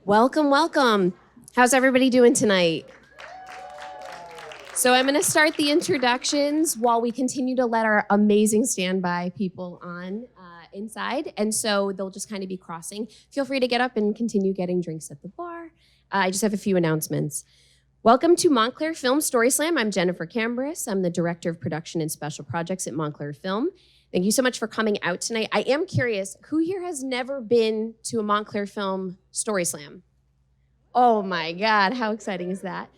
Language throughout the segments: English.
Welcome, welcome. How's everybody doing tonight? So I'm going to start the introductions while we continue to let our amazing standby people on inside. And so they'll just kind of be crossing. Feel free to get up and continue getting drinks at the bar. I just have a few announcements. Welcome to Montclair Film StorySLAM. I'm Jennifer Cambris. I'm the Director of Production and Special Projects at Montclair Film. Thank you so much for coming out tonight. I am curious, who here has never been to a Montclair Film StorySLAM? Oh my God, how exciting is that?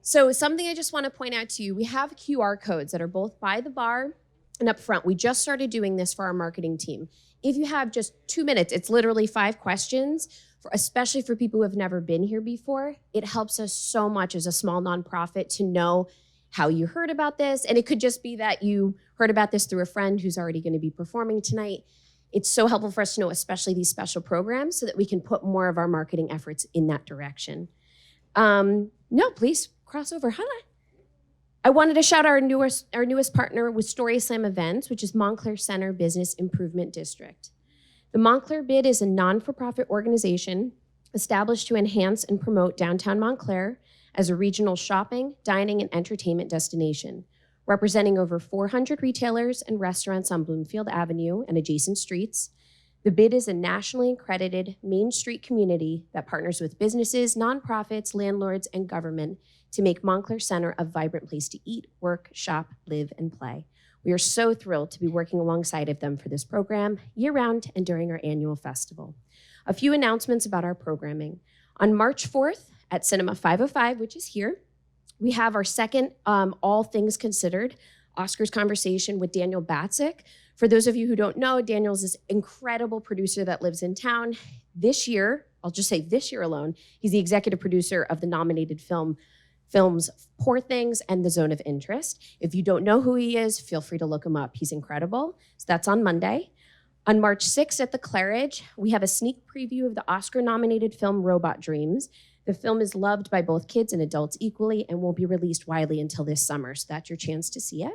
So something I just want to point out to you, we have QR codes that are both by the bar and up front. We just started doing this for our marketing team. If you have just 2 minutes, it's literally 5 questions, especially for people who have never been here before. It helps us so much as a small nonprofit to know how you heard about this. And it could just be that you heard about this through a friend who's already going to be performing tonight. It's so helpful for us to know, especially these special programs, so that we can put more of our marketing efforts in that direction. No, please cross over. Hi. I wanted to shout our newest partner with StorySLAM Events, which is Montclair Center Business Improvement District. The Montclair BID is a non-for-profit organization established to enhance and promote downtown Montclair as a regional shopping, dining, and entertainment destination, representing over 400 retailers and restaurants on Bloomfield Avenue and adjacent streets. The BID is a nationally accredited Main Street community that partners with businesses, nonprofits, landlords, and government to make Montclair Center a vibrant place to eat, work, shop, live, and play. We are so thrilled to be working alongside of them for this program year-round and during our annual festival. A few announcements about our programming. On March 4th at Cinema 505, which is here, we have our second All Things Considered Oscars conversation with Daniel Batzik. For those of you who don't know, Daniel's this incredible producer that lives in town. This year, I'll just say this year alone, he's the executive producer of the nominated films Poor Things and The Zone of Interest. If you don't know who he is, feel free to look him up. He's incredible. So that's on Monday. On March 6th at the Claridge, we have a sneak preview of the Oscar-nominated film Robot Dreams. The film is loved by both kids and adults equally and won't be released widely until this summer, so that's your chance to see it.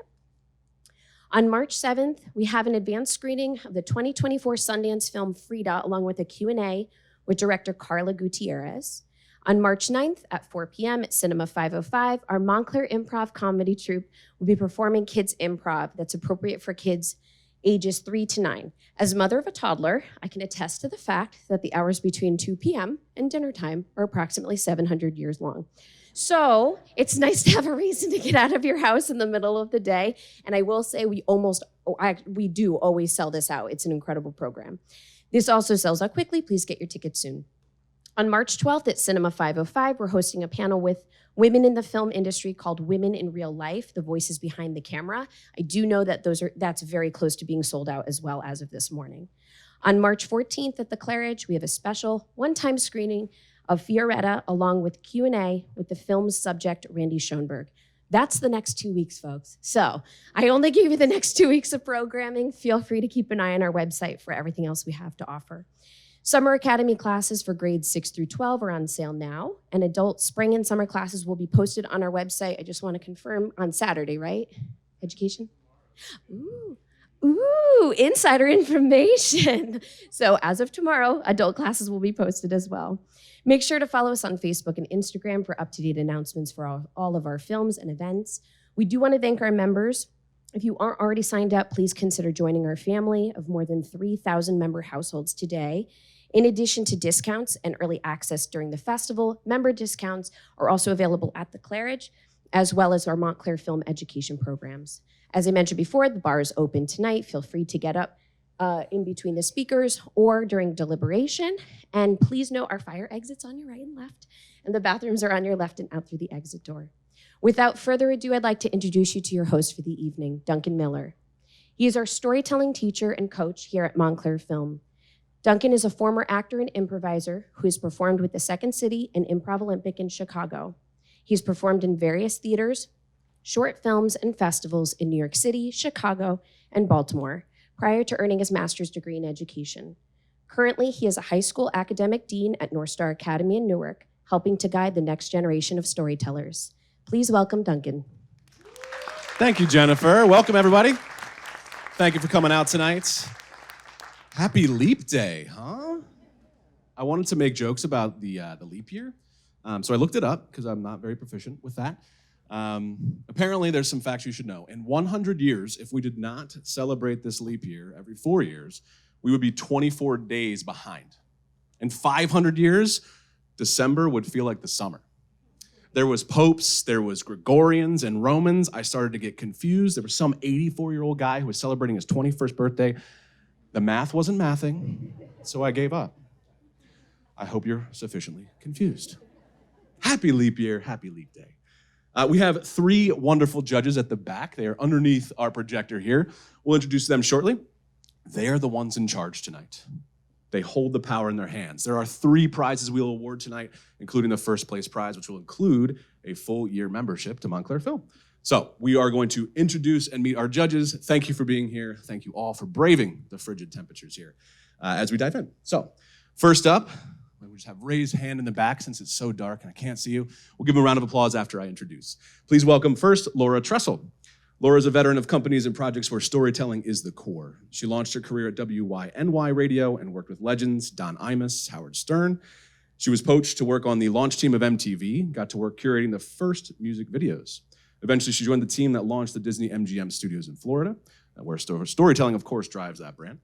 On March 7th, we have an advanced screening of the 2024 Sundance film Frida, along with a Q&A with director Carla Gutierrez. On March 9th at 4 p.m. at Cinema 505, our Montclair Improv Comedy Troupe will be performing kids improv that's appropriate for kids ages 3 to 9. As a mother of a toddler, I can attest to the fact that the hours between 2 p.m. and dinner time are approximately 700 years long. So it's nice to have a reason to get out of your house in the middle of the day. And I will say we do always sell this out. It's an incredible program. This also sells out quickly. Please get your tickets soon. On March 12th at Cinema 505, we're hosting a panel with women in the film industry called Women in Real Life, the voices behind the camera. I do know that that's very close to being sold out as well as of this morning. On March 14th at the Claridge, we have a special one-time screening of Fioretta along with Q&A with the film's subject, Randy Schoenberg. That's the next 2 weeks, folks. So I only gave you the next 2 weeks of programming. Feel free to keep an eye on our website for everything else we have to offer. Summer Academy classes for grades 6 through 12 are on sale now, and adult spring and summer classes will be posted on our website. I just want to confirm on Saturday, right? Education? Ooh, insider information. So as of tomorrow, adult classes will be posted as well. Make sure to follow us on Facebook and Instagram for up-to-date announcements for all of our films and events. We do want to thank our members. If you aren't already signed up, please consider joining our family of more than 3,000 member households today. In addition to discounts and early access during the festival, member discounts are also available at the Claridge, as well as our Montclair Film education programs. As I mentioned before, the bar is open tonight. Feel free to get up in between the speakers or during deliberation. And please note our fire exits on your right and left, and the bathrooms are on your left and out through the exit door. Without further ado, I'd like to introduce you to your host for the evening, Duncan Miller. He is our storytelling teacher and coach here at Montclair Film. Duncan is a former actor and improviser who has performed with the Second City and Improv Olympic in Chicago. He's performed in various theaters, short films, and festivals in New York City, Chicago, and Baltimore, prior to earning his master's degree in education. Currently, he is a high school academic dean at North Star Academy in Newark, helping to guide the next generation of storytellers. Please welcome Duncan. Thank you, Jennifer. Welcome, everybody. Thank you for coming out tonight. Happy Leap Day, huh? I wanted to make jokes about the leap year. So I looked it up because I'm not very proficient with that. Apparently, there's some facts you should know. In 100 years, if we did not celebrate this leap year every 4 years, we would be 24 days behind. In 500 years, December would feel like the summer. There was popes, there was Gregorians and Romans. I started to get confused. There was some 84-year-old guy who was celebrating his 21st birthday. The math wasn't mathing, so I gave up. I hope you're sufficiently confused. Happy leap year, happy leap day. We have 3 wonderful judges at the back. They are underneath our projector here. We'll introduce them shortly. They are the ones in charge tonight. They hold the power in their hands. There are 3 prizes we'll award tonight, including the first place prize, which will include a full year membership to Montclair Film. So we are going to introduce and meet our judges. Thank you for being here. Thank you all for braving the frigid temperatures here as we dive in. So first up, we just have raised hand in the back since it's so dark and I can't see you. We'll give them a round of applause after I introduce. Please welcome first Laura Tressel. Laura is a veteran of companies and projects where storytelling is the core. She launched her career at WYNY Radio and worked with legends Don Imus, Howard Stern. She was poached to work on the launch team of MTV, got to work curating the first music videos. Eventually, she joined the team that launched the Disney MGM studios in Florida, where storytelling, of course, drives that brand.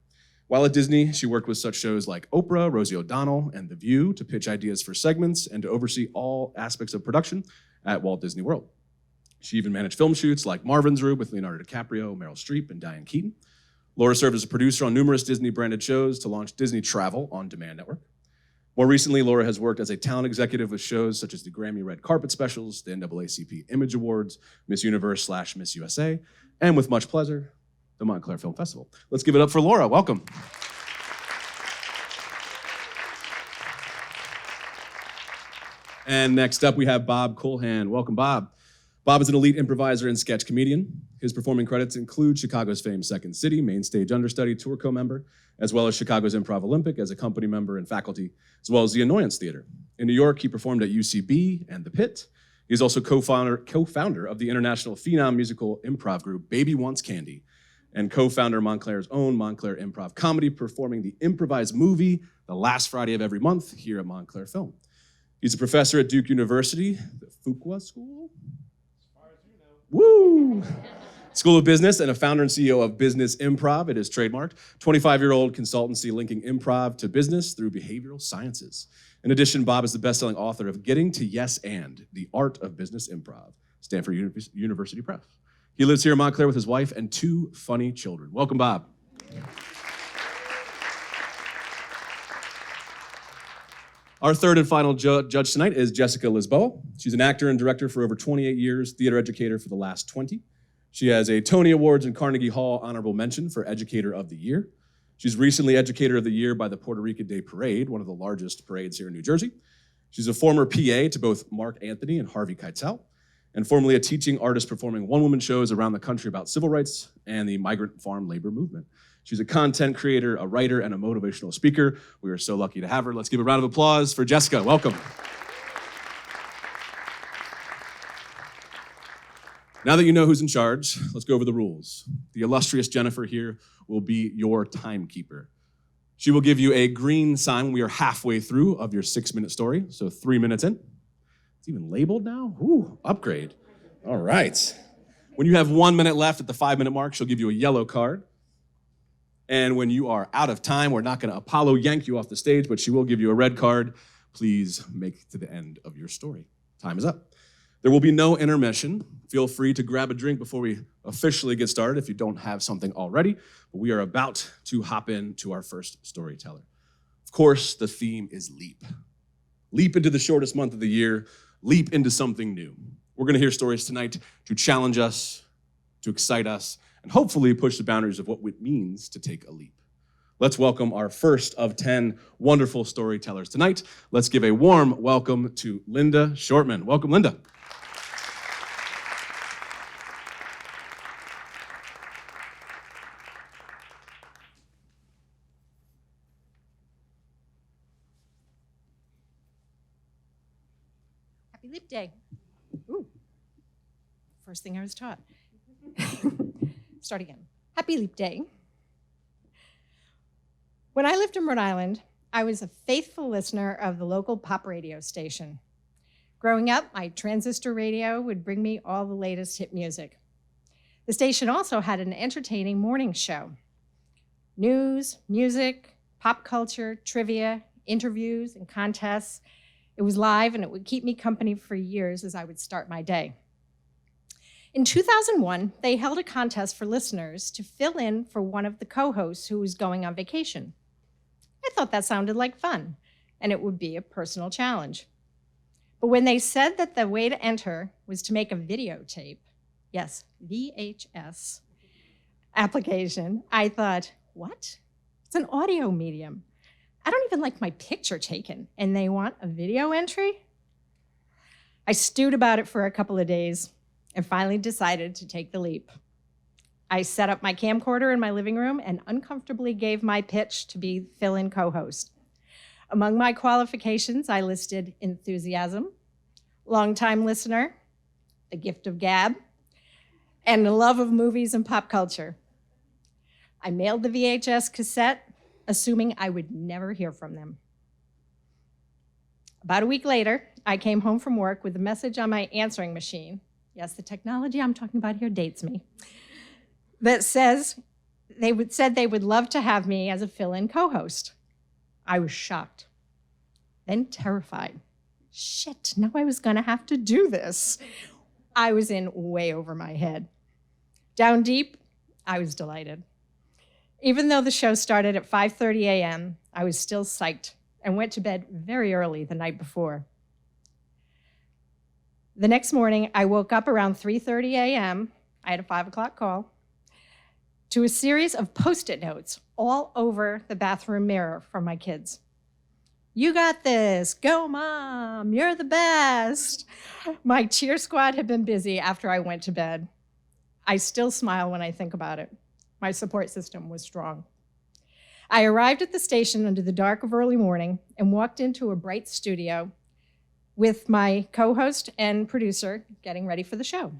While at Disney, she worked with such shows like Oprah, Rosie O'Donnell, and The View to pitch ideas for segments and to oversee all aspects of production at Walt Disney World. She even managed film shoots like Marvin's Room with Leonardo DiCaprio, Meryl Streep, and Diane Keaton. Laura served as a producer on numerous Disney-branded shows to launch Disney Travel on Demand Network. More recently, Laura has worked as a talent executive with shows such as the Grammy Red Carpet Specials, the NAACP Image Awards, Miss Universe/Miss USA, and with much pleasure, the Montclair Film Festival. Let's give it up for Laura. Welcome. And next up, we have Bob Culhan. Welcome, Bob. Bob is an elite improviser and sketch comedian. His performing credits include Chicago's famed Second City, main stage understudy, tour co-member, as well as Chicago's Improv Olympic as a company member and faculty, as well as the Annoyance Theater. In New York, he performed at UCB and The Pit. He's also co-founder of the international phenom musical improv group Baby Wants Candy, and co-founder of Montclair's own Montclair Improv Comedy, performing the improvised movie the last Friday of every month here at Montclair Film. He's a professor at Duke University, the Fuqua School? Woo! School of Business and a founder and CEO of Business Improv. It is trademarked. 25-year-old consultancy linking improv to business through behavioral sciences. In addition, Bob is the best-selling author of Getting to Yes and The Art of Business Improv, Stanford University Press. He lives here in Montclair with his wife and 2 funny children. Welcome, Bob. Our third and final judge tonight is Jessica Lisboa. She's an actor and director for over 28 years, theater educator for the last 20. She has a Tony Awards and Carnegie Hall honorable mention for Educator of the Year. She's recently Educator of the Year by the Puerto Rican Day Parade, one of the largest parades here in New Jersey. She's a former PA to both Mark Anthony and Harvey Keitel, and formerly a teaching artist performing one-woman shows around the country about civil rights and the migrant farm labor movement. She's a content creator, a writer, and a motivational speaker. We are so lucky to have her. Let's give a round of applause for Jessica. Welcome. Now that you know who's in charge, let's go over the rules. The illustrious Jennifer here will be your timekeeper. She will give you a green sign when we are halfway through of your 6-minute story, so 3 minutes in. It's even labeled now? Ooh, upgrade. All right. When you have 1 minute left at the 5-minute mark, she'll give you a yellow card. And when you are out of time, we're not going to Apollo yank you off the stage, but she will give you a red card. Please make it to the end of your story. Time is up. There will be no intermission. Feel free to grab a drink before we officially get started if you don't have something already. But we are about to hop into our first storyteller. Of course, the theme is leap. Leap into the shortest month of the year. Leap into something new. We're going to hear stories tonight to challenge us, to excite us, and hopefully push the boundaries of what it means to take a leap. Let's welcome our first of 10 wonderful storytellers tonight. Let's give a warm welcome to Linda Shortman. Welcome, Linda. Happy Leap Day. Ooh, first thing I was taught. Start again. Happy Leap Day. When I lived in Rhode Island, I was a faithful listener of the local pop radio station. Growing up, my transistor radio would bring me all the latest hit music. The station also had an entertaining morning show. News, music, pop culture, trivia, interviews, and contests. It was live, and it would keep me company for years as I would start my day. In 2001, they held a contest for listeners to fill in for one of the co-hosts who was going on vacation. I thought that sounded like fun, and it would be a personal challenge. But when they said that the way to enter was to make a videotape, yes, VHS application, I thought, what? It's an audio medium. I don't even like my picture taken, and they want a video entry? I stewed about it for a couple of days and finally decided to take the leap. I set up my camcorder in my living room and uncomfortably gave my pitch to be fill-in co-host. Among my qualifications, I listed enthusiasm, longtime listener, the gift of gab, and a love of movies and pop culture. I mailed the VHS cassette, assuming I would never hear from them. About a week later, I came home from work with a message on my answering machine. Yes, the technology I'm talking about here dates me. That said they would love to have me as a fill-in co-host. I was shocked, then terrified. Shit, now I was gonna have to do this. I was in way over my head. Down deep, I was delighted. Even though the show started at 5:30 a.m., I was still psyched and went to bed very early the night before. The next morning, I woke up around 3:30 a.m., I had a 5 o'clock call, to a series of Post-it notes all over the bathroom mirror from my kids. You got this, go mom, you're the best. My cheer squad had been busy after I went to bed. I still smile when I think about it. My support system was strong. I arrived at the station under the dark of early morning and walked into a bright studio with my co-host and producer getting ready for the show.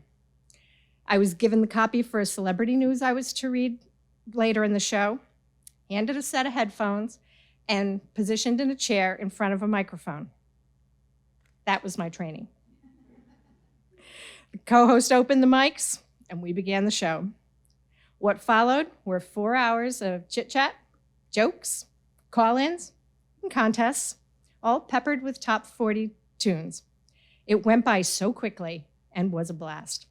I was given the copy for a celebrity news I was to read later in the show, handed a set of headphones, and positioned in a chair in front of a microphone. That was my training. The co-host opened the mics, and we began the show. What followed were 4 hours of chit-chat, jokes, call-ins, and contests, all peppered with top 40 tunes. It went by so quickly and was a blast.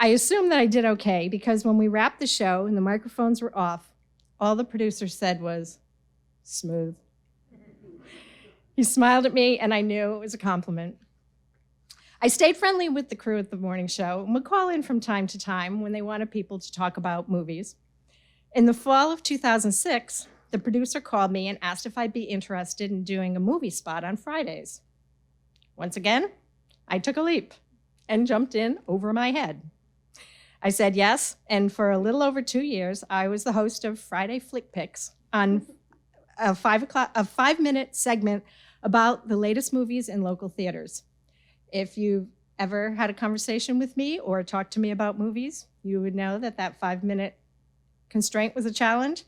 I assume that I did okay because when we wrapped the show and the microphones were off, all the producer said was, smooth. He smiled at me and I knew it was a compliment. I stayed friendly with the crew at the morning show and would call in from time to time when they wanted people to talk about movies. In the fall of 2006, the producer called me and asked if I'd be interested in doing a movie spot on Fridays. Once again, I took a leap and jumped in over my head. I said yes, and for a little over 2 years, I was the host of Friday Flick Picks on a 5-minute segment about the latest movies in local theaters. If you've ever had a conversation with me or talked to me about movies, you would know that that 5-minute constraint was a challenge,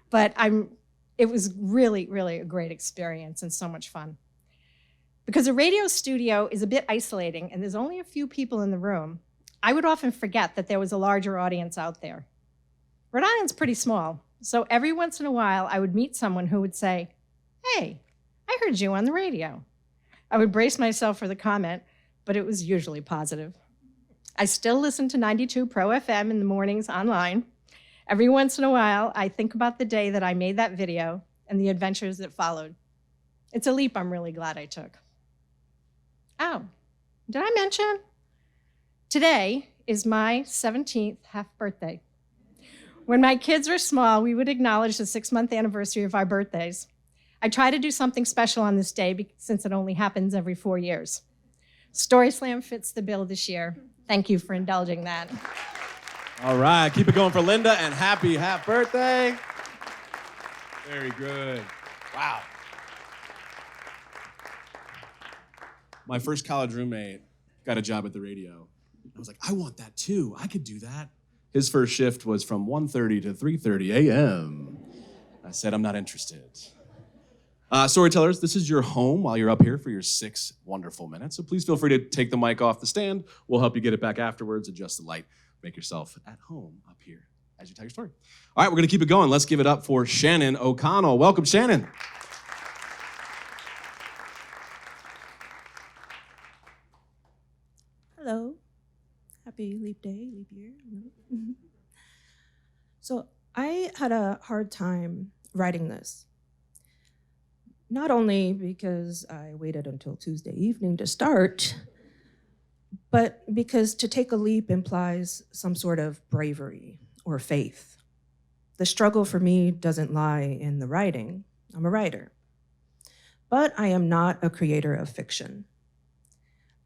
but it was really, really a great experience and so much fun. Because a radio studio is a bit isolating and there's only a few people in the room, I would often forget that there was a larger audience out there. Rhode Island's pretty small, so every once in a while I would meet someone who would say, hey, I heard you on the radio. I would brace myself for the comment, but it was usually positive. I still listen to 92 Pro FM in the mornings online. Every once in a while, I think about the day that I made that video and the adventures that followed. It's a leap I'm really glad I took. Oh, did I mention? Today is my 17th half birthday. When my kids were small, we would acknowledge the 6-month anniversary of our birthdays. I try to do something special on this day since it only happens every 4 years. StorySLAM fits the bill this year. Thank you for indulging that. All right, keep it going for Linda, and happy half birthday. Very good. Wow. My first college roommate got a job at the radio. I was like, I want that too. I could do that. His first shift was from 1:30 to 3:30 a.m. I said, I'm not interested. Storytellers, this is your home while you're up here for your 6 wonderful minutes. So please feel free to take the mic off the stand. We'll help you get it back afterwards, adjust the light, make yourself at home up here as you tell your story. All right, we're gonna keep it going. Let's give it up for Shannon O'Connell. Welcome, Shannon. Hello. Happy leap day, leap year. So I had a hard time writing this. Not only because I waited until Tuesday evening to start, but because to take a leap implies some sort of bravery or faith. The struggle for me doesn't lie in the writing. I'm a writer. But I am not a creator of fiction.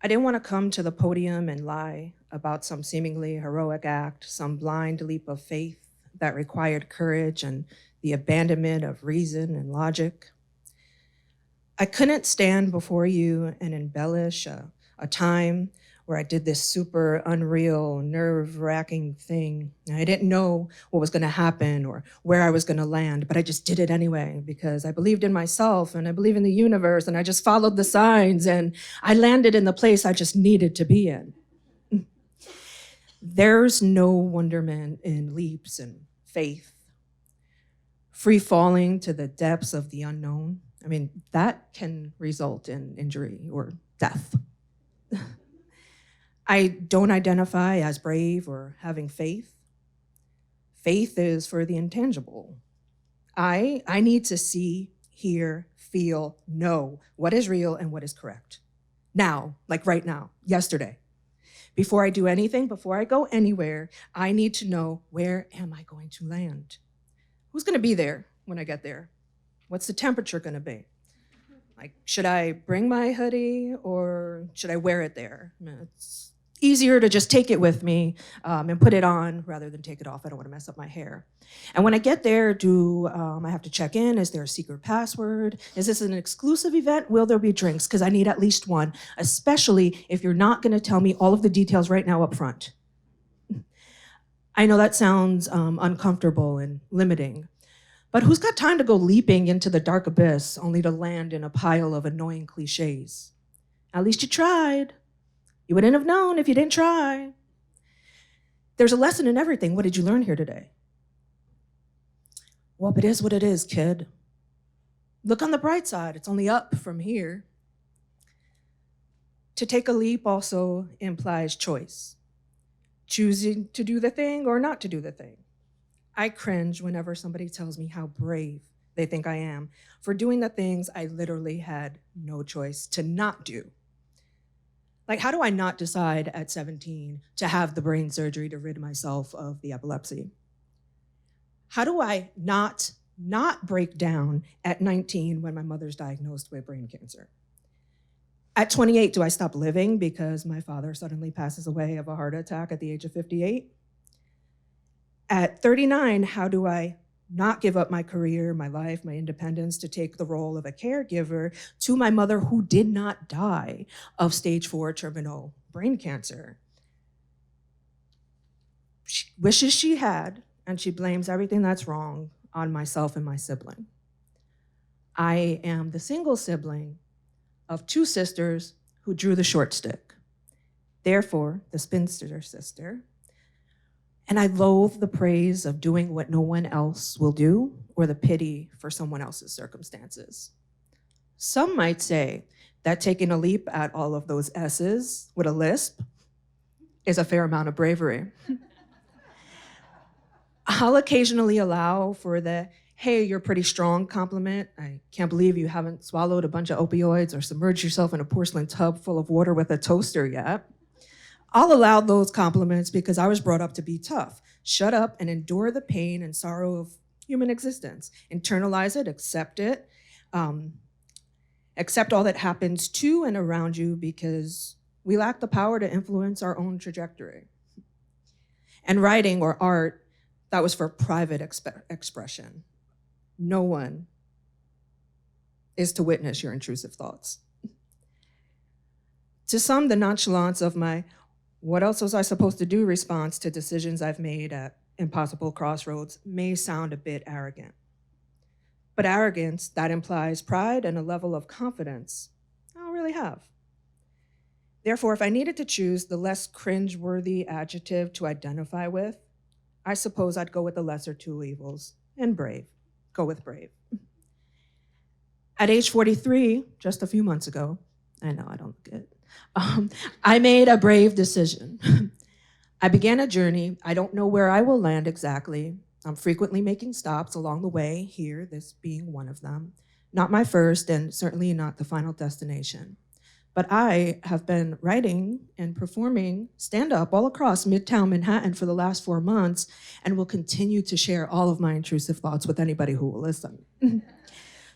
I didn't want to come to the podium and lie about some seemingly heroic act, some blind leap of faith that required courage and the abandonment of reason and logic. I couldn't stand before you and embellish a time where I did this super unreal, nerve-wracking thing. I didn't know what was gonna happen or where I was gonna land, but I just did it anyway because I believed in myself and I believe in the universe and I just followed the signs and I landed in the place I just needed to be in. There's no wonderment in leaps and faith. Free falling to the depths of the unknown. I mean, that can result in injury or death. I don't identify as brave or having faith. Faith is for the intangible. I need to see, hear, feel, know what is real and what is correct. Now, like right now, yesterday. Before I do anything, before I go anywhere, I need to know, where am I going to land? Who's gonna be there when I get there? What's the temperature gonna be? Like, should I bring my hoodie or should I wear it there? It's easier to just take it with me and put it on rather than take it off. I don't wanna mess up my hair. And when I get there, do I have to check in? Is there a secret password? Is this an exclusive event? Will there be drinks? Because I need at least one, especially if you're not gonna tell me all of the details right now up front. I know that sounds uncomfortable and limiting, but who's got time to go leaping into the dark abyss only to land in a pile of annoying cliches? At least you tried. You wouldn't have known if you didn't try. There's a lesson in everything. What did you learn here today? Well, it is what it is, kid. Look on the bright side. It's only up from here. To take a leap also implies choice. Choosing to do the thing or not to do the thing. I cringe whenever somebody tells me how brave they think I am for doing the things I literally had no choice to not do. Like, how do I not decide at 17 to have the brain surgery to rid myself of the epilepsy? How do I not break down at 19 when my mother's diagnosed with brain cancer? At 28, do I stop living because my father suddenly passes away of a heart attack at the age of 58? At 39, how do I not give up my career, my life, my independence to take the role of a caregiver to my mother who did not die of stage 4 terminal brain cancer? She wishes she had, and she blames everything that's wrong on myself and my sibling. I am the single sibling of 2 sisters who drew the short stick, therefore the spinster sister. And I loathe the praise of doing what no one else will do or the pity for someone else's circumstances. Some might say that taking a leap at all of those S's with a lisp is a fair amount of bravery. I'll occasionally allow for the, hey, you're pretty strong compliment. I can't believe you haven't swallowed a bunch of opioids or submerged yourself in a porcelain tub full of water with a toaster yet. I'll allow those compliments because I was brought up to be tough. Shut up and endure the pain and sorrow of human existence. Internalize it, accept it. Accept all that happens to and around you because we lack the power to influence our own trajectory. And writing or art, that was for private expression. No one is to witness your intrusive thoughts. To some, the nonchalance of my "what else was I supposed to do" response to decisions I've made at impossible crossroads may sound a bit arrogant. But arrogance, that implies pride and a level of confidence I don't really have. Therefore, if I needed to choose the less cringe-worthy adjective to identify with, I suppose I'd go with the lesser two evils and brave. Go with brave. At age 43, just a few months ago, I know I don't look it, I made a brave decision. I began a journey. I don't know where I will land exactly. I'm frequently making stops along the way, here, this being one of them. Not my first, and certainly not the final destination. But I have been writing and performing stand-up all across Midtown Manhattan for the last 4 months and will continue to share all of my intrusive thoughts with anybody who will listen.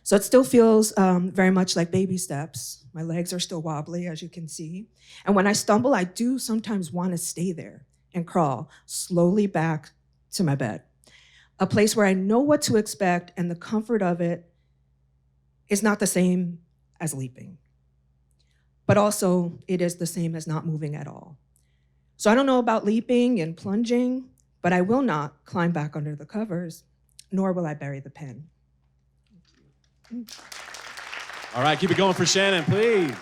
So it still feels very much like baby steps. My legs are still wobbly, as you can see. And when I stumble, I do sometimes want to stay there and crawl slowly back to my bed. A place where I know what to expect and the comfort of it is not the same as leaping. But also, it is the same as not moving at all. So I don't know about leaping and plunging, but I will not climb back under the covers, nor will I bury the pen. All right, keep it going for Shannon, please.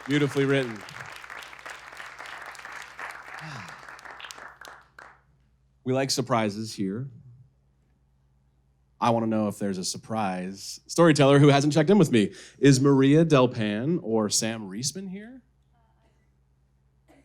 Beautifully written. We like surprises here. I want to know if there's a surprise storyteller who hasn't checked in with me. Is Maria Delpan or Sam Reisman here? I'm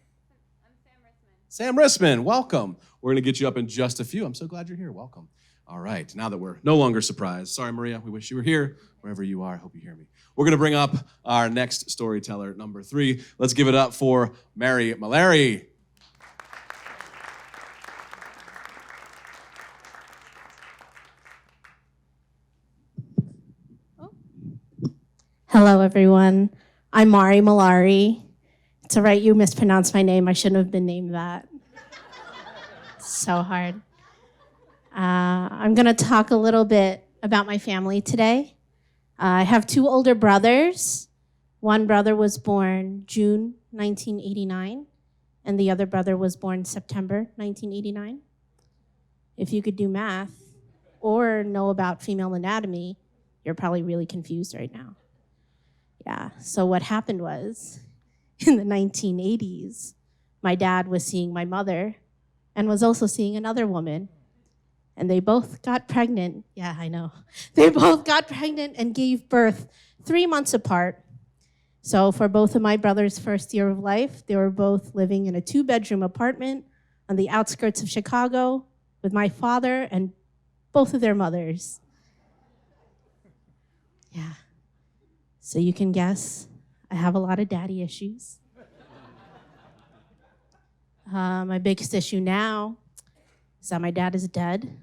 Sam Rissman. Sam Rissman, welcome. We're going to get you up in just a few. I'm so glad you're here. Welcome. All right, now that we're no longer surprised. Sorry, Maria, we wish you were here. Wherever you are, I hope you hear me. We're going to bring up our next storyteller, number 3. Let's give it up for Mary Mallory. Hello, everyone. I'm Mari Malari. It's all right, you mispronounced my name. I shouldn't have been named that. So hard. I'm going to talk a little bit about my family today. I have 2 older brothers. One brother was born June 1989, and the other brother was born September 1989. If you could do math or know about female anatomy, you're probably really confused right now. Yeah, so what happened was, in the 1980s, my dad was seeing my mother and was also seeing another woman. And they both got pregnant. Yeah, I know. They both got pregnant and gave birth 3 months apart. So for both of my brothers' first year of life, they were both living in a 2-bedroom apartment on the outskirts of Chicago with my father and both of their mothers. Yeah. So you can guess, I have a lot of daddy issues. My biggest issue now is that my dad is dead.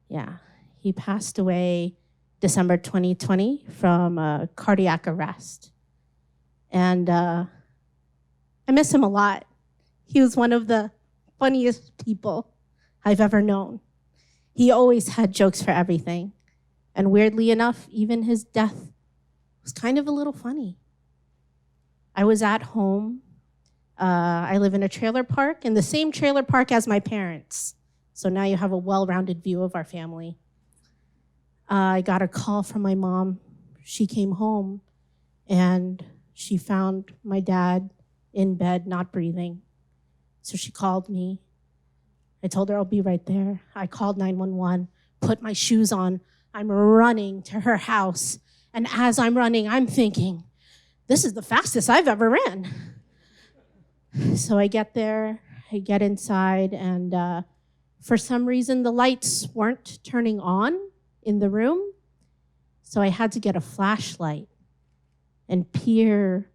Yeah, he passed away December 2020 from cardiac arrest. And I miss him a lot. He was one of the funniest people I've ever known. He always had jokes for everything. And weirdly enough, even his death was kind of a little funny. I was at home. I live in a trailer park, in the same trailer park as my parents. So now you have a well-rounded view of our family. I got a call from my mom. She came home and she found my dad in bed, not breathing. So she called me. I told her I'll be right there. I called 911, put my shoes on. I'm running to her house. And as I'm running, I'm thinking, this is the fastest I've ever ran. So I get there, I get inside, and for some reason, the lights weren't turning on in the room. So I had to get a flashlight and peer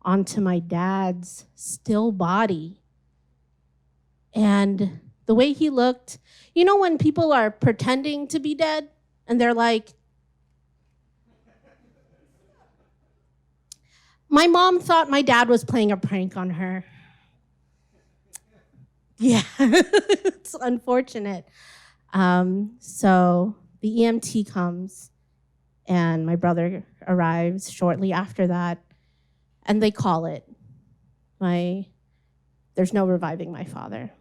onto my dad's still body. And the way he looked, you know when people are pretending to be dead and they're like, my mom thought my dad was playing a prank on her. Yeah, it's unfortunate. So the EMT comes and my brother arrives shortly after that and they call it. There's no reviving my father.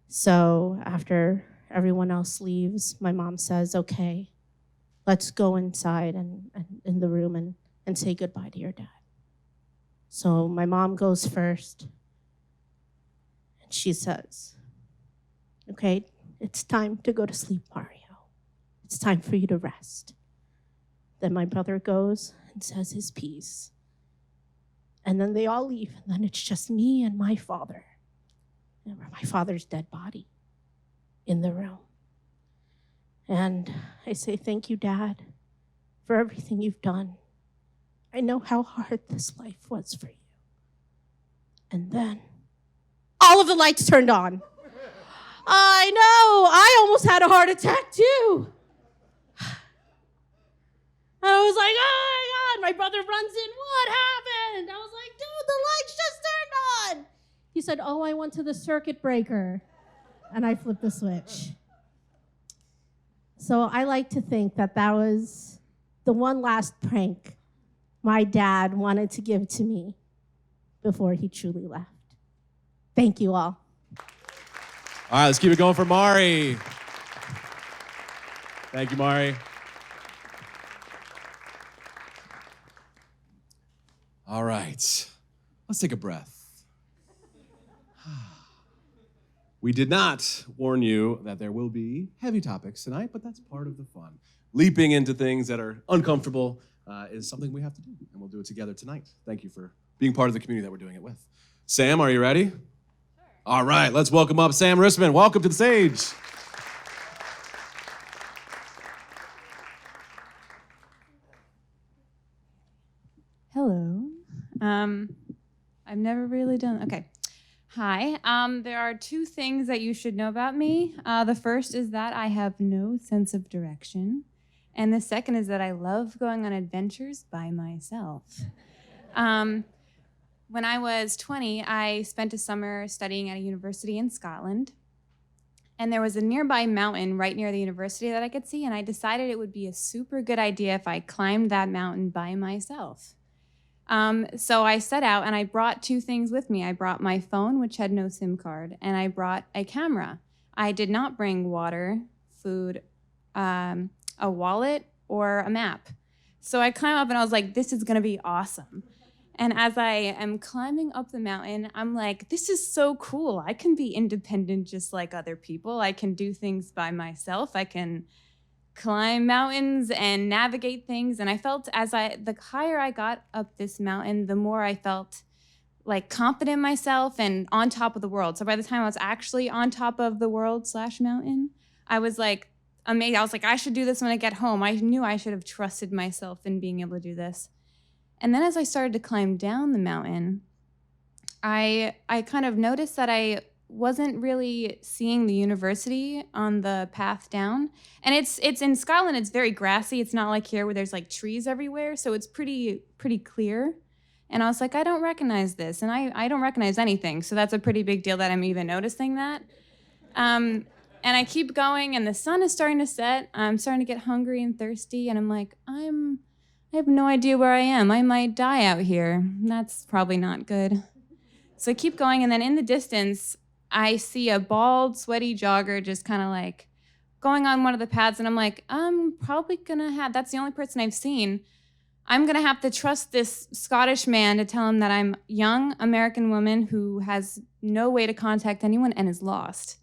So after everyone else leaves, my mom says, okay, let's go inside and in the room and say goodbye to your dad. So my mom goes first, and she says, okay, it's time to go to sleep, Mario. It's time for you to rest. Then my brother goes and says his piece. And then they all leave, and then it's just me and my father. And my father's dead body in the room. And I say, thank you, Dad, for everything you've done. I know how hard this life was for you. And then all of the lights turned on. I know, I almost had a heart attack too. I was like, oh my God, my brother runs in, what happened? I was like, dude, the lights just turned on. He said, oh, I went to the circuit breaker. And I flipped the switch. So I like to think that that was the one last prank my dad wanted to give to me before he truly left. Thank you all. All right, let's keep it going for Mari. Thank you, Mari. All right, let's take a breath. We did not warn you that there will be heavy topics tonight, but that's part of the fun. Leaping into things that are uncomfortable is something we have to do, and we'll do it together tonight. Thank you for being part of the community that we're doing it with. Sam, are you ready? Sure. All right, let's welcome up Sam Rissman. Welcome to the stage. Hello. I've never really done, okay. Hi, there are two things that you should know about me. The first is that I have no sense of direction. And the second is that I love going on adventures by myself. When I was 20, I spent a summer studying at a university in Scotland. And there was a nearby mountain right near the university that I could see, and I decided it would be a super good idea if I climbed that mountain by myself. So I set out and I brought two things with me. I brought my phone, which had no SIM card, and I brought a camera. I did not bring water, food, a wallet, or a map. So I climbed up and I was like, this is gonna be awesome. And as I am climbing up the mountain, I'm like, this is so cool. I can be independent just like other people. I can do things by myself. I can climb mountains and navigate things. And I felt the higher I got up this mountain, the more I felt like confident in myself and on top of the world. So by the time I was actually on top of the world / mountain, I was like amazed. I was like, I should do this when I get home. I knew I should have trusted myself in being able to do this. And then as I started to climb down the mountain, I kind of noticed that I wasn't really seeing the university on the path down. And it's in Scotland, it's very grassy. It's not like here where there's like trees everywhere. So it's pretty clear. And I was like, I don't recognize this. And I don't recognize anything. So that's a pretty big deal that I'm even noticing that. And I keep going and the sun is starting to set. I'm starting to get hungry and thirsty. And I'm like, I have no idea where I am. I might die out here. That's probably not good. So I keep going. And then in the distance, I see a bald, sweaty jogger just kind of like going on one of the paths. And I'm like, I'm probably gonna that's the only person I've seen. I'm gonna have to trust this Scottish man to tell him that I'm a young American woman who has no way to contact anyone and is lost.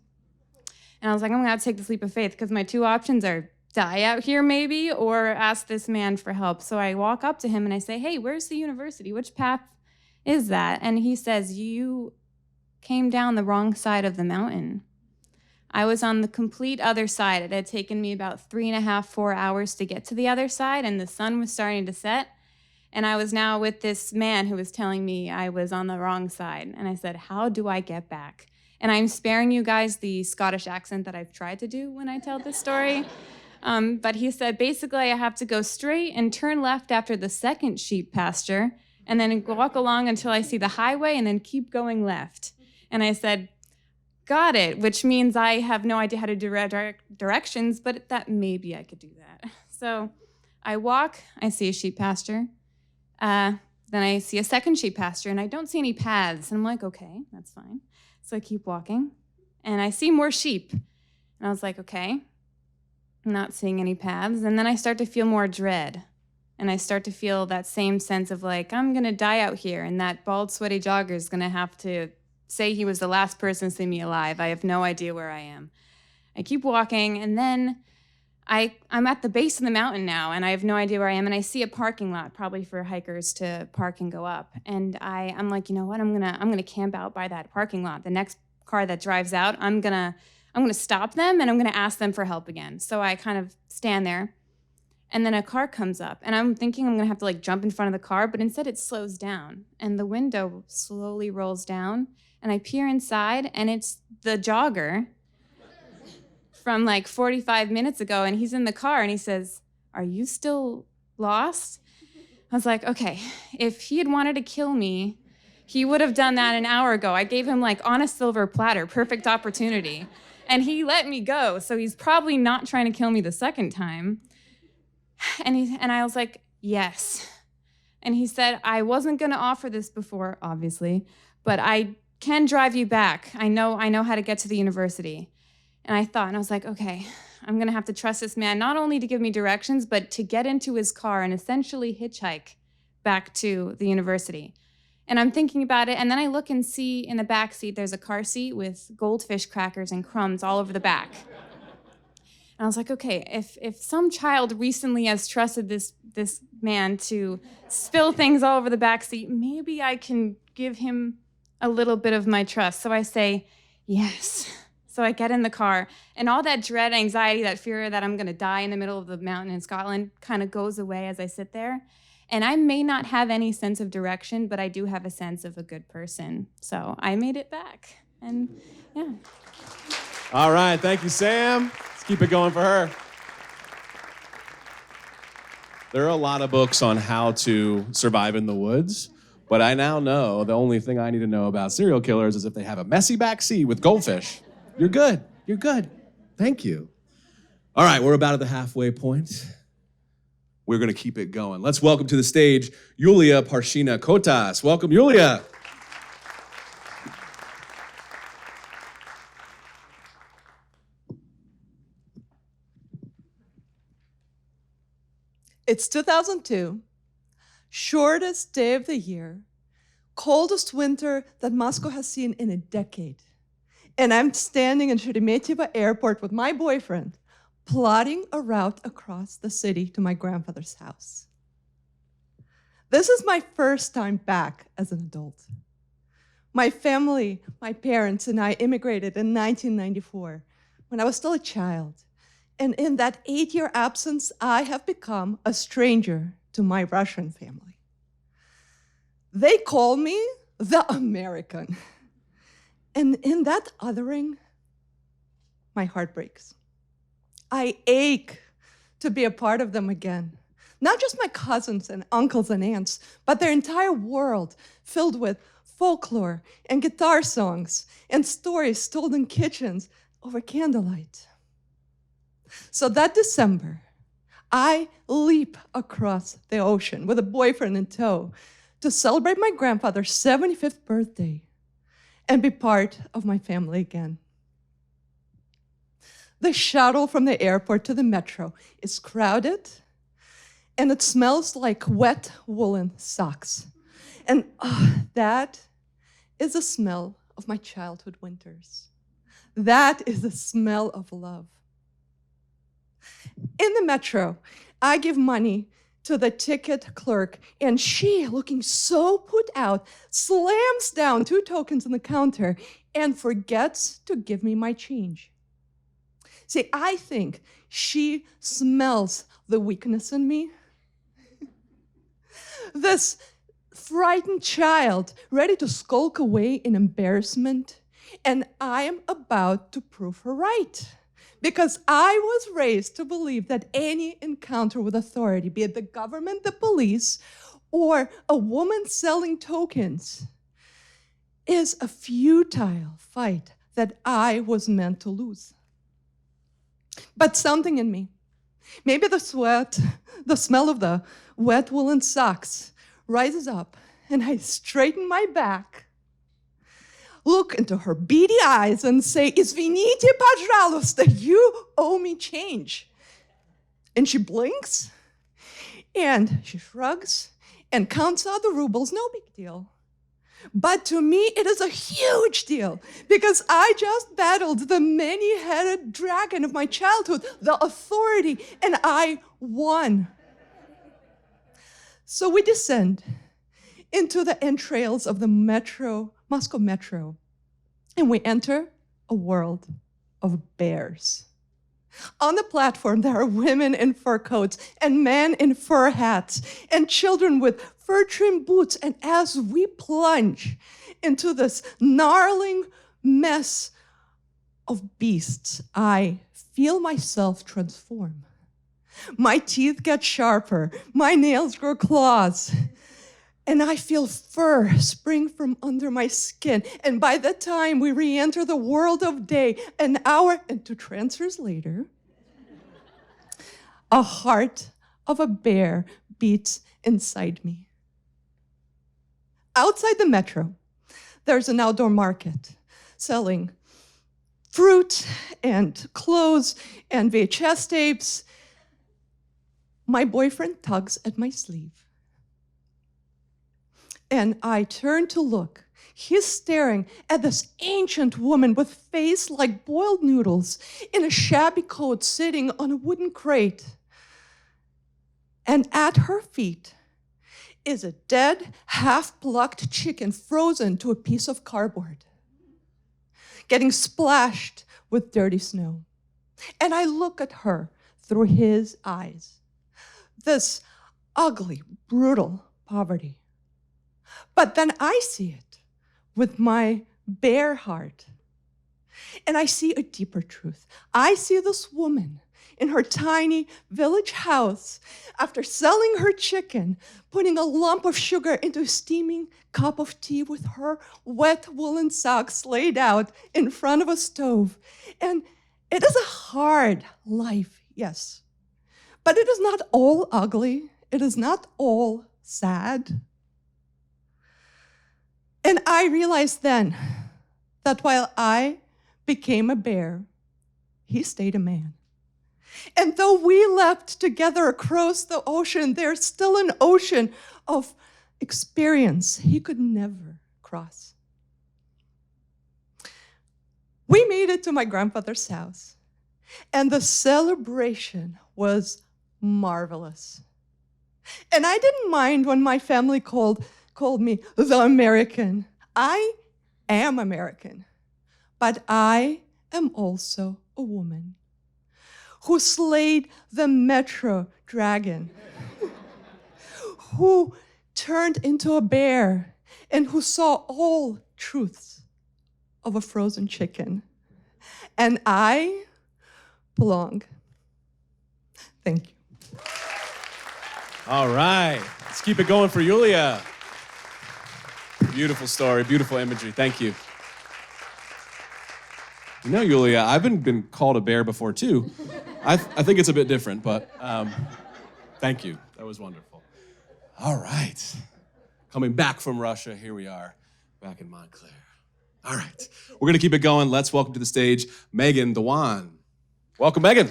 And I was like, I'm gonna have to take this leap of faith because my two options are die out here maybe or ask this man for help. So I walk up to him and I say, hey, where's the university? Which path is that? And he says, you came down the wrong side of the mountain. I was on the complete other side. It had taken me about 3.5, 4 hours to get to the other side, and the sun was starting to set. And I was now with this man who was telling me I was on the wrong side. And I said, how do I get back? And I'm sparing you guys the Scottish accent that I've tried to do when I tell this story. But he said, basically, I have to go straight and turn left after the second sheep pasture, and then walk along until I see the highway, and then keep going left. And I said, got it, which means I have no idea how to direct directions, but that maybe I could do that. So I walk, I see a sheep pasture. Then I see a second sheep pasture, and I don't see any paths. And I'm like, okay, that's fine. So I keep walking, and I see more sheep. And I was like, okay, I'm not seeing any paths. And then I start to feel more dread. And I start to feel that same sense of like, I'm going to die out here. And that bald, sweaty jogger is going to have to say he was the last person to see me alive. I have no idea where I am. I keep walking, and then I'm at the base of the mountain now, and I have no idea where I am, and I see a parking lot, probably for hikers to park and go up. And I'm like, you know what? I'm gonna camp out by that parking lot. The next car that drives out, I'm gonna stop them, and I'm gonna ask them for help again. So I kind of stand there, and then a car comes up, and I'm thinking I'm gonna have to like jump in front of the car, but instead it slows down, and the window slowly rolls down, and I peer inside, and it's the jogger from like 45 minutes ago, and he's in the car, and he says, "Are you still lost?" I was like, okay, if he had wanted to kill me, he would have done that an hour ago. I gave him like on a silver platter, perfect opportunity, and he let me go, so he's probably not trying to kill me the second time. And I was like, yes. And he said, I wasn't gonna offer this before, obviously, but I can drive you back. I know how to get to the university. And I thought, and I was like, okay, I'm gonna have to trust this man, not only to give me directions, but to get into his car and essentially hitchhike back to the university. And I'm thinking about it, and then I look and see in the back seat, there's a car seat with goldfish crackers and crumbs all over the back. And I was like, okay, if some child recently has trusted this man to spill things all over the back seat, maybe I can give him a little bit of my trust. So I say, yes. So I get in the car, and all that dread, anxiety, that fear that I'm gonna die in the middle of the mountain in Scotland kind of goes away as I sit there. And I may not have any sense of direction, but I do have a sense of a good person. So I made it back, and yeah. All right, thank you, Sam. Let's keep it going for her. There are a lot of books on how to survive in the woods, but I now know the only thing I need to know about serial killers is if they have a messy back seat with goldfish. You're good. You're good. Thank you. All right, we're about at the halfway point. We're going to keep it going. Let's welcome to the stage Yulia Parshina Kotas. Welcome, Yulia. It's 2002, shortest day of the year, coldest winter that Moscow has seen in a decade. And I'm standing in Sheremetyevo airport with my boyfriend, plotting a route across the city to my grandfather's house. This is my first time back as an adult. My family, my parents, and I immigrated in 1994 when I was still a child. And in that 8-year absence, I have become a stranger to my Russian family. They call me the American. And in that othering, my heart breaks. I ache to be a part of them again. Not just my cousins and uncles and aunts, but their entire world filled with folklore and guitar songs and stories told in kitchens over candlelight. So that December, I leap across the ocean with a boyfriend in tow to celebrate my grandfather's 75th birthday and be part of my family again. The shuttle from the airport to the metro is crowded, and it smells like wet woolen socks. And that is the smell of my childhood winters. That is the smell of love. In the metro, I give money to the ticket clerk, and she, looking so put out, slams down 2 tokens on the counter and forgets to give me my change. See, I think she smells the weakness in me. This frightened child ready to skulk away in embarrassment, and I am about to prove her right. Because I was raised to believe that any encounter with authority, be it the government, the police, or a woman selling tokens, is a futile fight that I was meant to lose. But something in me, maybe the sweat, the smell of the wet woolen socks, rises up, and I straighten my back, look into her beady eyes and say, "Извините, пожалуйста, you owe me change." And she blinks, and she shrugs, and counts out the rubles. No big deal. But to me, it is a huge deal because I just battled the many-headed dragon of my childhood, the authority, and I won. So we descend into the entrails of the Moscow Metro, and we enter a world of bears. On the platform, there are women in fur coats and men in fur hats and children with fur-trimmed boots. And as we plunge into this gnarling mess of beasts, I feel myself transform. My teeth get sharper, my nails grow claws, and I feel fur spring from under my skin. And by the time we re-enter the world of day, an hour and 2 transfers later, a heart of a bear beats inside me. Outside the metro, there's an outdoor market selling fruit and clothes and VHS tapes. My boyfriend tugs at my sleeve. And I turn to look. He's staring at this ancient woman with face like boiled noodles in a shabby coat sitting on a wooden crate. And at her feet is a dead, half-plucked chicken frozen to a piece of cardboard, getting splashed with dirty snow. And I look at her through his eyes. This ugly, brutal poverty. But then I see it with my bare heart. And I see a deeper truth. I see this woman in her tiny village house, after selling her chicken, putting a lump of sugar into a steaming cup of tea with her wet woolen socks laid out in front of a stove. And it is a hard life, yes. But it is not all ugly. It is not all sad. And I realized then that while I became a bear, he stayed a man. And though we leapt together across the ocean, there's still an ocean of experience he could never cross. We made it to my grandfather's house, and the celebration was marvelous. And I didn't mind when my family called me the American. I am American, but I am also a woman who slayed the Metro dragon, who turned into a bear, and who saw all truths of a frozen chicken. And I belong. Thank you. All right. Let's keep it going for Yulia. Beautiful story, beautiful imagery. Thank you. You know, Yulia, I've been called a bear before, too. I think it's a bit different, but thank you. That was wonderful. All right. Coming back from Russia, here we are, back in Montclair. All right. We're going to keep it going. Let's welcome to the stage Megan Dewan. Welcome, Megan.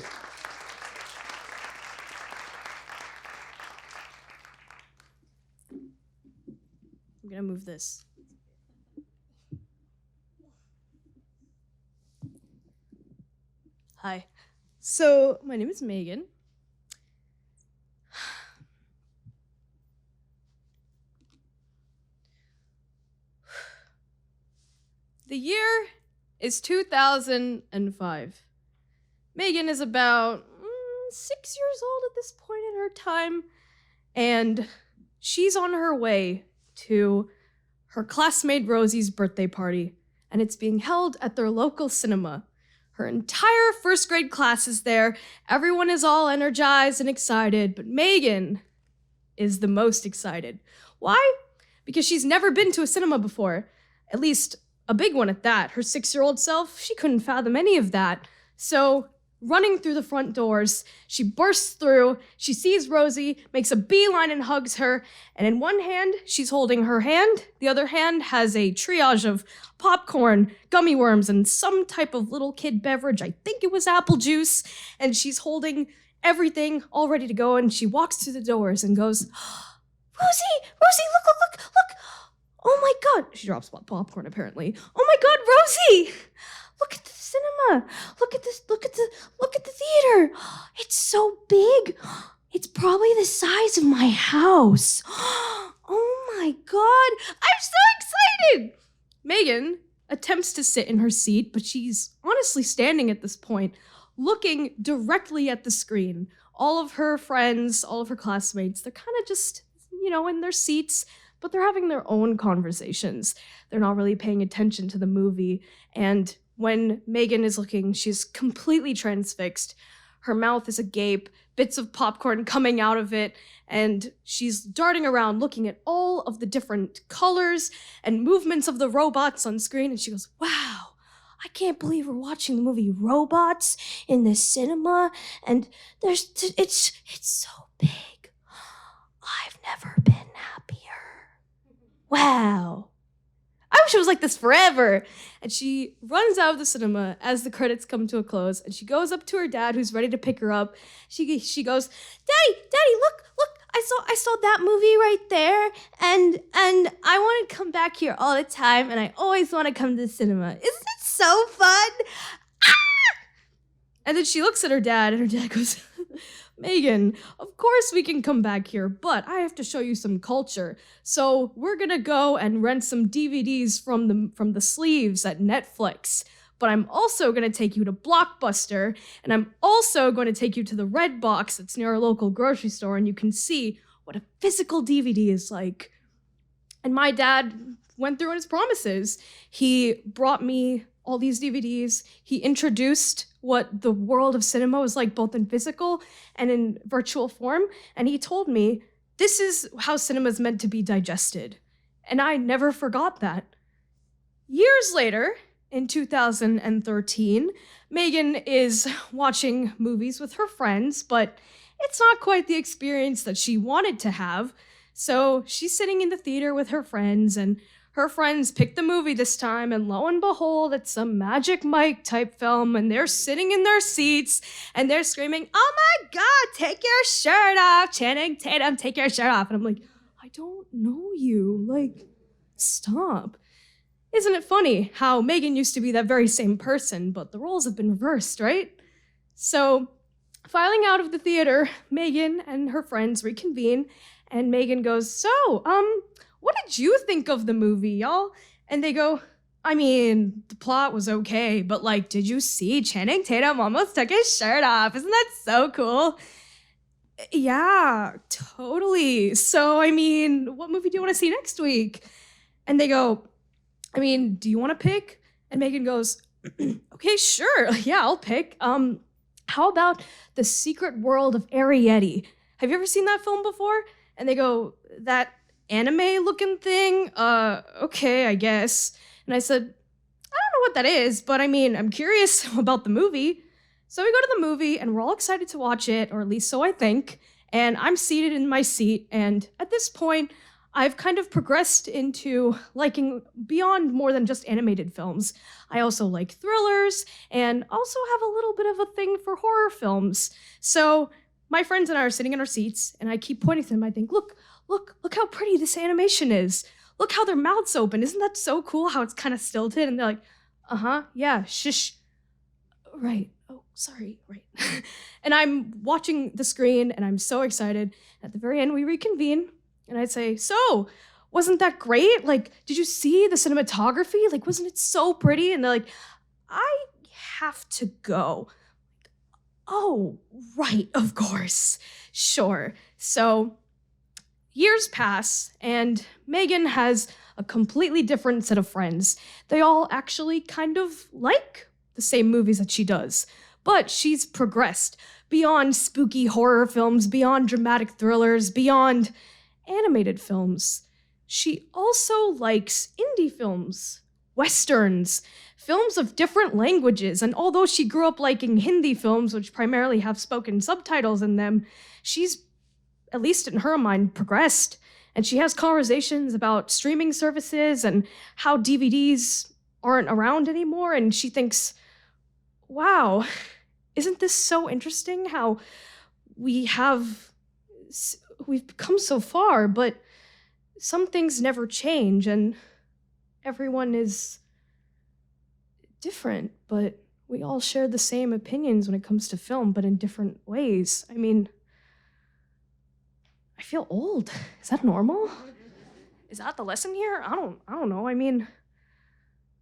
I'm gonna move this. Hi. So, my name is Megan. The year is 2005. Megan is about 6 years old at this point in her time, and she's on her way to her classmate Rosie's birthday party, and it's being held at their local cinema. Her entire first grade class is there. Everyone is all energized and excited, but Megan is the most excited. Why? Because she's never been to a cinema before, at least a big one at that. Her 6-year-old self, she couldn't fathom any of that. So running through the front doors. She bursts through, she sees Rosie, makes a beeline and hugs her, and in one hand, she's holding her hand. The other hand has a triage of popcorn, gummy worms, and some type of little kid beverage. I think it was apple juice. And she's holding everything all ready to go, and she walks through the doors and goes, Rosie, look. Oh my God. She drops popcorn, apparently. Oh my God, Rosie! Look at the cinema. Look at the theater. It's so big. It's probably the size of my house. Oh my God. I'm so excited. Megan attempts to sit in her seat, but she's honestly standing at this point, looking directly at the screen. All of her friends, all of her classmates, they're kind of just, in their seats, but they're having their own conversations. They're not really paying attention to the movie. And when Megan is looking, she's completely transfixed. Her mouth is agape, bits of popcorn coming out of it, and she's darting around looking at all of the different colors and movements of the robots on screen, and she goes, wow, I can't believe we're watching the movie Robots in the cinema, and it's so big. I've never been happier. Wow. I wish it was like this forever. And she runs out of the cinema as the credits come to a close, and she goes up to her dad, who's ready to pick her up. She goes, Daddy, look, I saw that movie right there, and I want to come back here all the time, and I always want to come to the cinema. Isn't it so fun? Ah! And then she looks at her dad, and her dad goes, Megan, of course we can come back here, but I have to show you some culture. So we're gonna go and rent some DVDs from the sleeves at Netflix. But I'm also gonna take you to Blockbuster, and I'm also going to take you to the Red Box that's near our local grocery store, and you can see what a physical DVD is like. And my dad went through on his promises. He brought me all these DVDs. He introduced what the world of cinema was like, both in physical and in virtual form. And he told me, this is how cinema is meant to be digested. And I never forgot that. Years later, in 2013, Megan is watching movies with her friends, but it's not quite the experience that she wanted to have. So she's sitting in the theater with her friends, and her friends picked the movie this time, and lo and behold, it's some Magic Mike type film, and they're sitting in their seats, and they're screaming, oh my God, take your shirt off, Channing Tatum, take your shirt off. And I'm like, I don't know you, like, stop. Isn't it funny how Megan used to be that very same person, but the roles have been reversed, right? So, filing out of the theater, Megan and her friends reconvene, and Megan goes, so, what did you think of the movie, y'all? And they go, I mean, the plot was okay, but like, did you see Channing Tatum almost took his shirt off? Isn't that so cool? Yeah, totally. So, I mean, what movie do you want to see next week? And they go, I mean, do you want to pick? And Megan goes, okay, sure. Yeah, I'll pick. How about The Secret World of Arrietty? Have you ever seen that film before? And they go, that anime-looking thing? Okay, I guess. And I said, I don't know what that is, but I mean, I'm curious about the movie. So we go to the movie, and we're all excited to watch it, or at least so I think. And I'm seated in my seat, and at this point, I've kind of progressed into liking beyond more than just animated films. I also like thrillers, and also have a little bit of a thing for horror films. So my friends and I are sitting in our seats, and I keep pointing to them. I think, look how pretty this animation is. Look how their mouths open. Isn't that so cool how it's kind of stilted? And they're like, uh-huh, yeah, shush. Right, oh, sorry, right. And I'm watching the screen, and I'm so excited. At the very end, we reconvene, and I'd say, so, wasn't that great? Like, did you see the cinematography? Like, wasn't it so pretty? And they're like, I have to go. Oh, right, of course, sure. So, years pass, and Megan has a completely different set of friends. They all actually kind of like the same movies that she does, but she's progressed beyond spooky horror films, beyond dramatic thrillers, beyond animated films. She also likes indie films, westerns, films of different languages, and although she grew up liking Hindi films, which primarily have spoken subtitles in them, she's, at least in her mind, progressed. And she has conversations about streaming services and how DVDs aren't around anymore, and she thinks, wow, isn't this so interesting how we've come so far, but some things never change, and everyone is different, but we all share the same opinions when it comes to film, but in different ways. I mean, I feel old. Is that normal? Is that the lesson here? I don't know. I mean,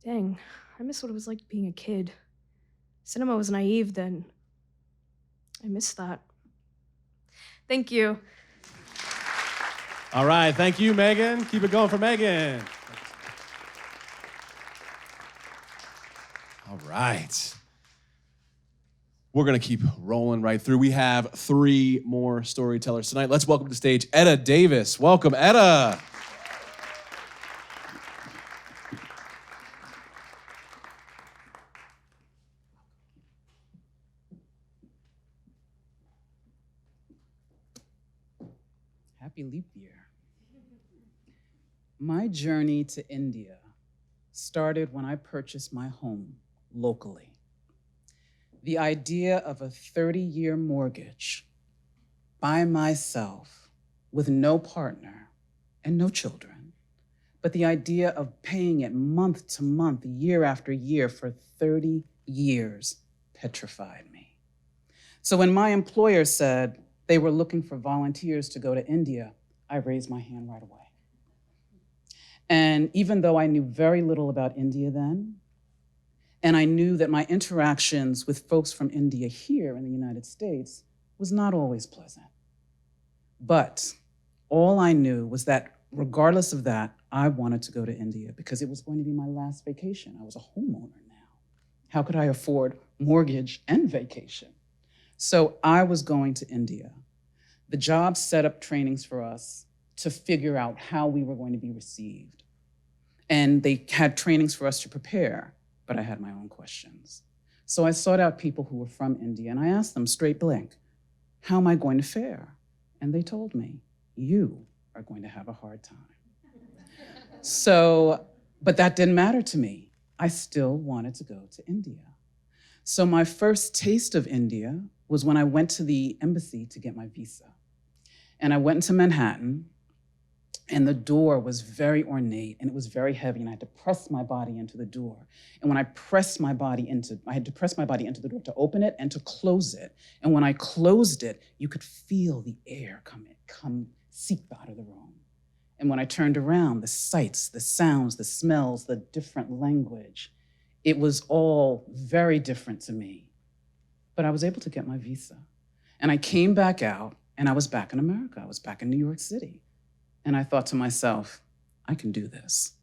dang, I miss what it was like being a kid. Cinema was naive then. I miss that. Thank you. All right, thank you, Megan. Keep it going for Megan. All right. We're going to keep rolling right through. We have 3 more storytellers tonight. Let's welcome to the stage Etta Davis. Welcome, Etta. Happy leap year. My journey to India started when I purchased my home locally. The idea of a 30-year mortgage by myself with no partner and no children, but the idea of paying it month to month, year after year for 30 years petrified me. So when my employer said they were looking for volunteers to go to India, I raised my hand right away. And even though I knew very little about India then, and I knew that my interactions with folks from India here in the United States was not always pleasant. But all I knew was that regardless of that, I wanted to go to India because it was going to be my last vacation. I was a homeowner now. How could I afford mortgage and vacation? So I was going to India. The job set up trainings for us to figure out how we were going to be received. And they had trainings for us to prepare, but I had my own questions. So I sought out people who were from India and I asked them straight blank, how am I going to fare? And they told me, you are going to have a hard time. But that didn't matter to me. I still wanted to go to India. So my first taste of India was when I went to the embassy to get my visa. And I went into Manhattan, and the door was very ornate, and it was very heavy, and I had to press my body into the door. And when I pressed my body into, I had to press my body into the door to open it and to close it. And when I closed it, you could feel the air come seep out of the room. And when I turned around, the sights, the sounds, the smells, the different language, it was all very different to me. But I was able to get my visa. And I came back out, and I was back in America. I was back in New York City. And I thought to myself, I can do this.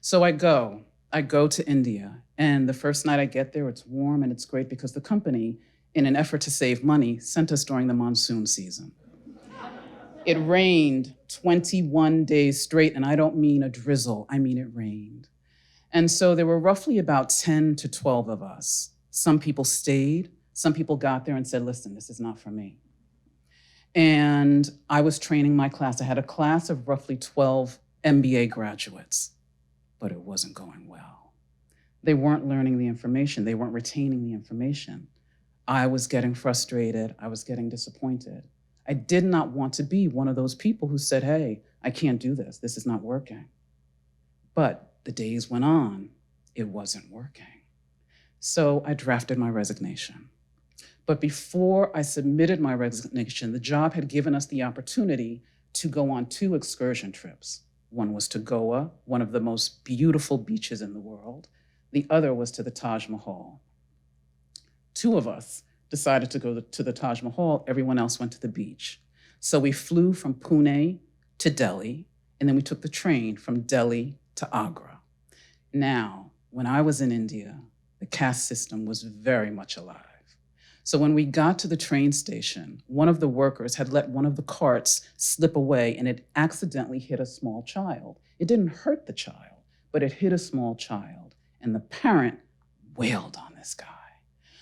So I go to India. And the first night I get there, it's warm and it's great because the company, in an effort to save money, sent us during the monsoon season. It rained 21 days straight, and I don't mean a drizzle, I mean it rained. And so there were roughly about 10 to 12 of us. Some people stayed, some people got there and said, listen, this is not for me. And I was training my class. I had a class of roughly 12 MBA graduates, but it wasn't going well. They weren't learning the information. They weren't retaining the information. I was getting frustrated. I was getting disappointed. I did not want to be one of those people who said, hey, I can't do this. This is not working. But the days went on. It wasn't working. So I drafted my resignation. But before I submitted my resignation, the job had given us the opportunity to go on 2 excursion trips. One was to Goa, one of the most beautiful beaches in the world. The other was to the Taj Mahal. 2 of us decided to go to the Taj Mahal. Everyone else went to the beach. So we flew from Pune to Delhi, and then we took the train from Delhi to Agra. Now, when I was in India, the caste system was very much alive. So when we got to the train station, one of the workers had let one of the carts slip away, and it accidentally hit a small child. It didn't hurt the child, but it hit a small child. And the parent wailed on this guy.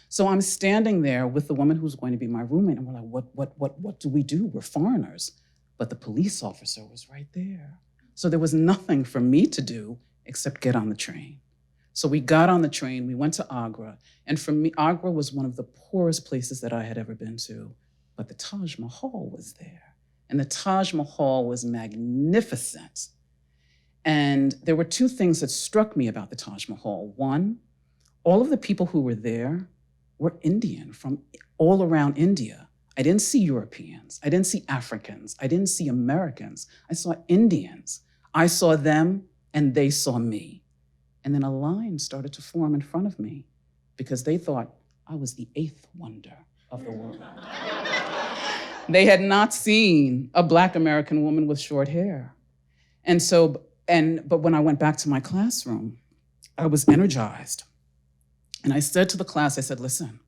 So I'm standing there with the woman who's going to be my roommate, and we're like, what do we do? We're foreigners. But the police officer was right there. So there was nothing for me to do except get on the train. So we got on the train, we went to Agra, and for me, Agra was one of the poorest places that I had ever been to, but the Taj Mahal was there. And the Taj Mahal was magnificent. And there were two things that struck me about the Taj Mahal. One, all of the people who were there were Indian from all around India. I didn't see Europeans. I didn't see Africans. I didn't see Americans. I saw Indians. I saw them and they saw me. And then a line started to form in front of me because they thought I was the eighth wonder of the world. They had not seen a Black American woman with short hair. But when I went back to my classroom, I was energized. And I said to the class, I said, listen,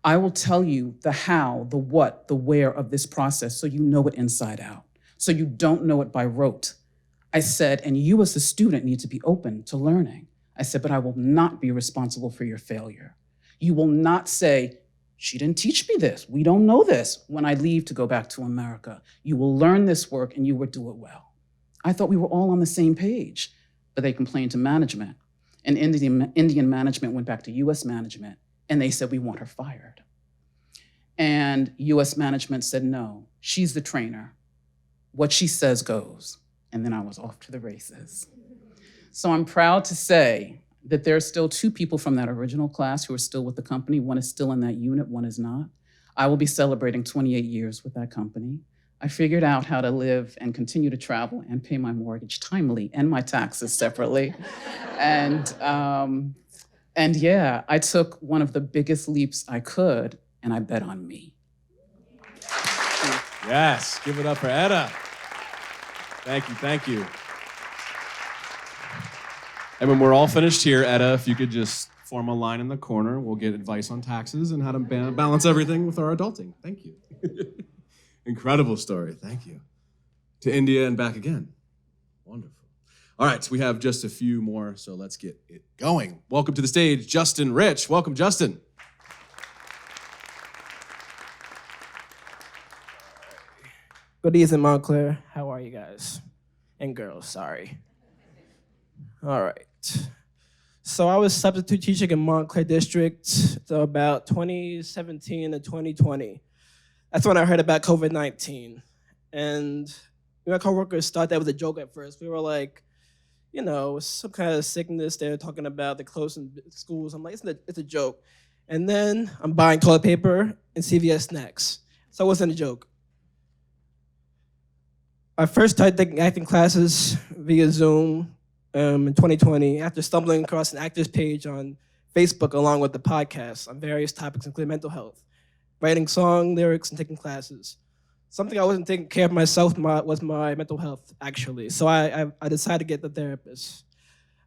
I will tell you the how, the what, the where of this process so you know it inside out, so you don't know it by rote. I said, and you as the student need to be open to learning. I said, but I will not be responsible for your failure. You will not say, she didn't teach me this, we don't know this, when I leave to go back to America. You will learn this work and you will do it well. I thought we were all on the same page, but they complained to management. And Indian management went back to US management and they said, we want her fired. And US management said, no, she's the trainer. What she says goes. And then I was off to the races. So I'm proud to say that there are still two people from that original class who are still with the company. One is still in that unit, one is not. I will be celebrating 28 years with that company. I figured out how to live and continue to travel and pay my mortgage timely and my taxes separately. And yeah, I took one of the biggest leaps I could, and I bet on me. Yes, give it up for Etta. Thank you, thank you. And when we're all finished here, Etta, if you could just form a line in the corner, we'll get advice on taxes and how to balance everything with our adulting. Thank you. Incredible story, thank you. To India and back again. Wonderful. All right, so we have just a few more, so let's get it going. Welcome to the stage, Justin Rich. Welcome, Justin. Good evening, Montclair. How are you guys? And girls, sorry. All right. So I was substitute teaching in Montclair District to about 2017 to 2020. That's when I heard about COVID-19. And my coworkers thought that was a joke at first. We were like, you know, some kind of sickness they're talking about, the closing schools. I'm like, it's a joke. And then I'm buying toilet paper and CVS snacks. So it wasn't a joke. I first started taking acting classes via Zoom in 2020 after stumbling across an actors page on Facebook along with the podcast on various topics including mental health, writing song lyrics, and taking classes. Something I wasn't taking care of myself was my mental health, actually. So I decided to get the therapist.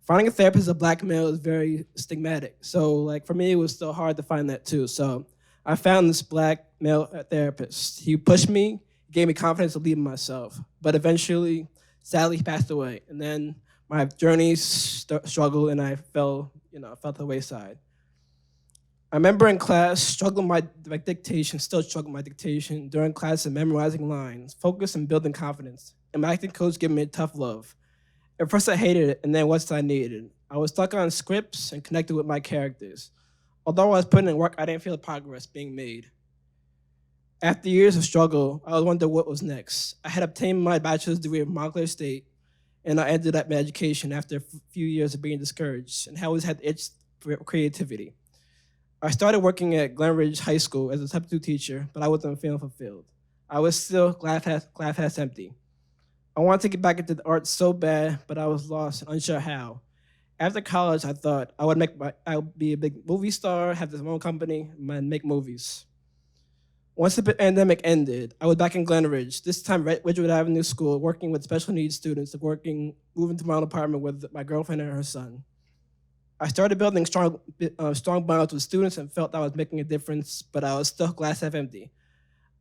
Finding a therapist as a Black male is very stigmatic. So like for me, it was still hard to find that too. So I found this Black male therapist. He pushed me, gave me confidence to believe in myself. But eventually, sadly, he passed away. And then my journey struggled and I fell to the wayside. I remember in class, struggling my dictation, still struggling my dictation, during class and memorizing lines, focus and building confidence. And my acting coach gave me a tough love. At first I hated it, and then once I needed it. I was stuck on scripts and connected with my characters. Although I was putting in work, I didn't feel progress being made. After years of struggle, I was wondering what was next. I had obtained my bachelor's degree at Montclair State, and I ended up my education after a few years of being discouraged, and I always had the itch for creativity. I started working at Glenridge High School as a substitute teacher, but I wasn't feeling fulfilled. I was still glass half empty. I wanted to get back into the arts so bad, but I was lost and unsure how. After college, I thought I would be a big movie star, have this own company, and make movies. Once the pandemic ended, I was back in Glenridge, this time at Ridgewood Avenue School, working with special needs students, moving to my own apartment with my girlfriend and her son. I started building strong bonds with students and felt I was making a difference, but I was still glass half empty.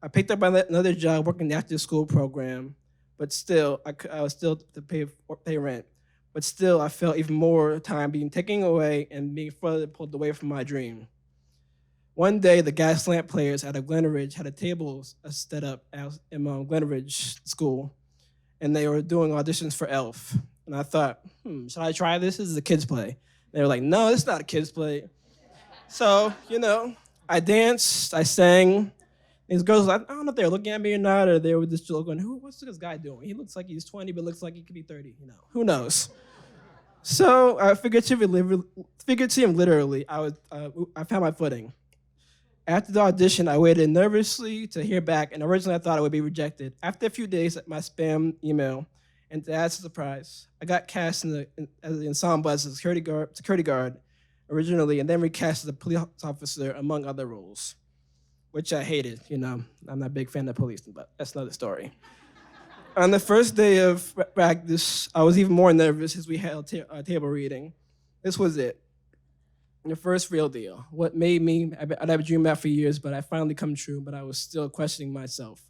I picked up another job working the after school program, but still, I was still to pay rent. But still, I felt even more time being taken away and being further pulled away from my dream. One day, the gas lamp players at a Glenridge had a table set up in Glenridge School, and they were doing auditions for Elf. And I thought, should I try this? This is a kid's play. They were like, no, it's not a kid's play. So, I danced, I sang. These girls, I don't know if they were looking at me or not, or they were just going, what's this guy doing? He looks like he's 20, but looks like he could be 30, Who knows? So, figuratively, literally, I found my footing. After the audition, I waited nervously to hear back, and originally I thought I would be rejected. After a few days, my spam email, and to add to surprise, I got cast as the ensemble as a security guard originally, and then recast as a police officer, among other roles, which I hated. I'm not a big fan of police, but that's another story. On the first day of practice, I was even more nervous as we held a table reading. This was it. The first real deal. What made me, I'd have dreamed about for years, but I finally come true, but I was still questioning myself.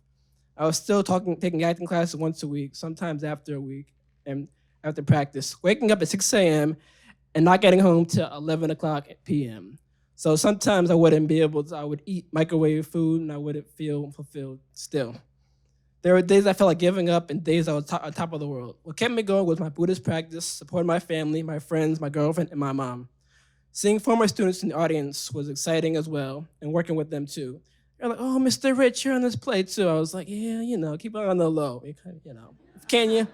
I was still taking acting classes once a week, sometimes after a week, and after practice, waking up at 6 a.m. and not getting home till 11 o'clock p.m. So sometimes I wouldn't be able to, I would eat microwave food and I wouldn't feel fulfilled still. There were days I felt like giving up and days I was on top of the world. What kept me going was my Buddhist practice, supporting my family, my friends, my girlfriend, and my mom. Seeing former students in the audience was exciting as well, and working with them too. They're like, oh, Mr. Rich, you're on this play too. I was like, yeah, keep it on the low, can you?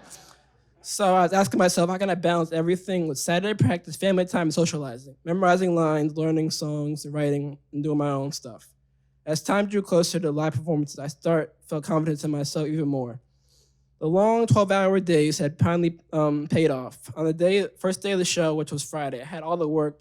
So I was asking myself, how can I balance everything with Saturday practice, family time, and socializing, memorizing lines, learning songs, and writing, and doing my own stuff. As time drew closer to live performances, I felt confidence in myself even more. The long 12-hour days had finally paid off. On the first day of the show, which was Friday, I had all the work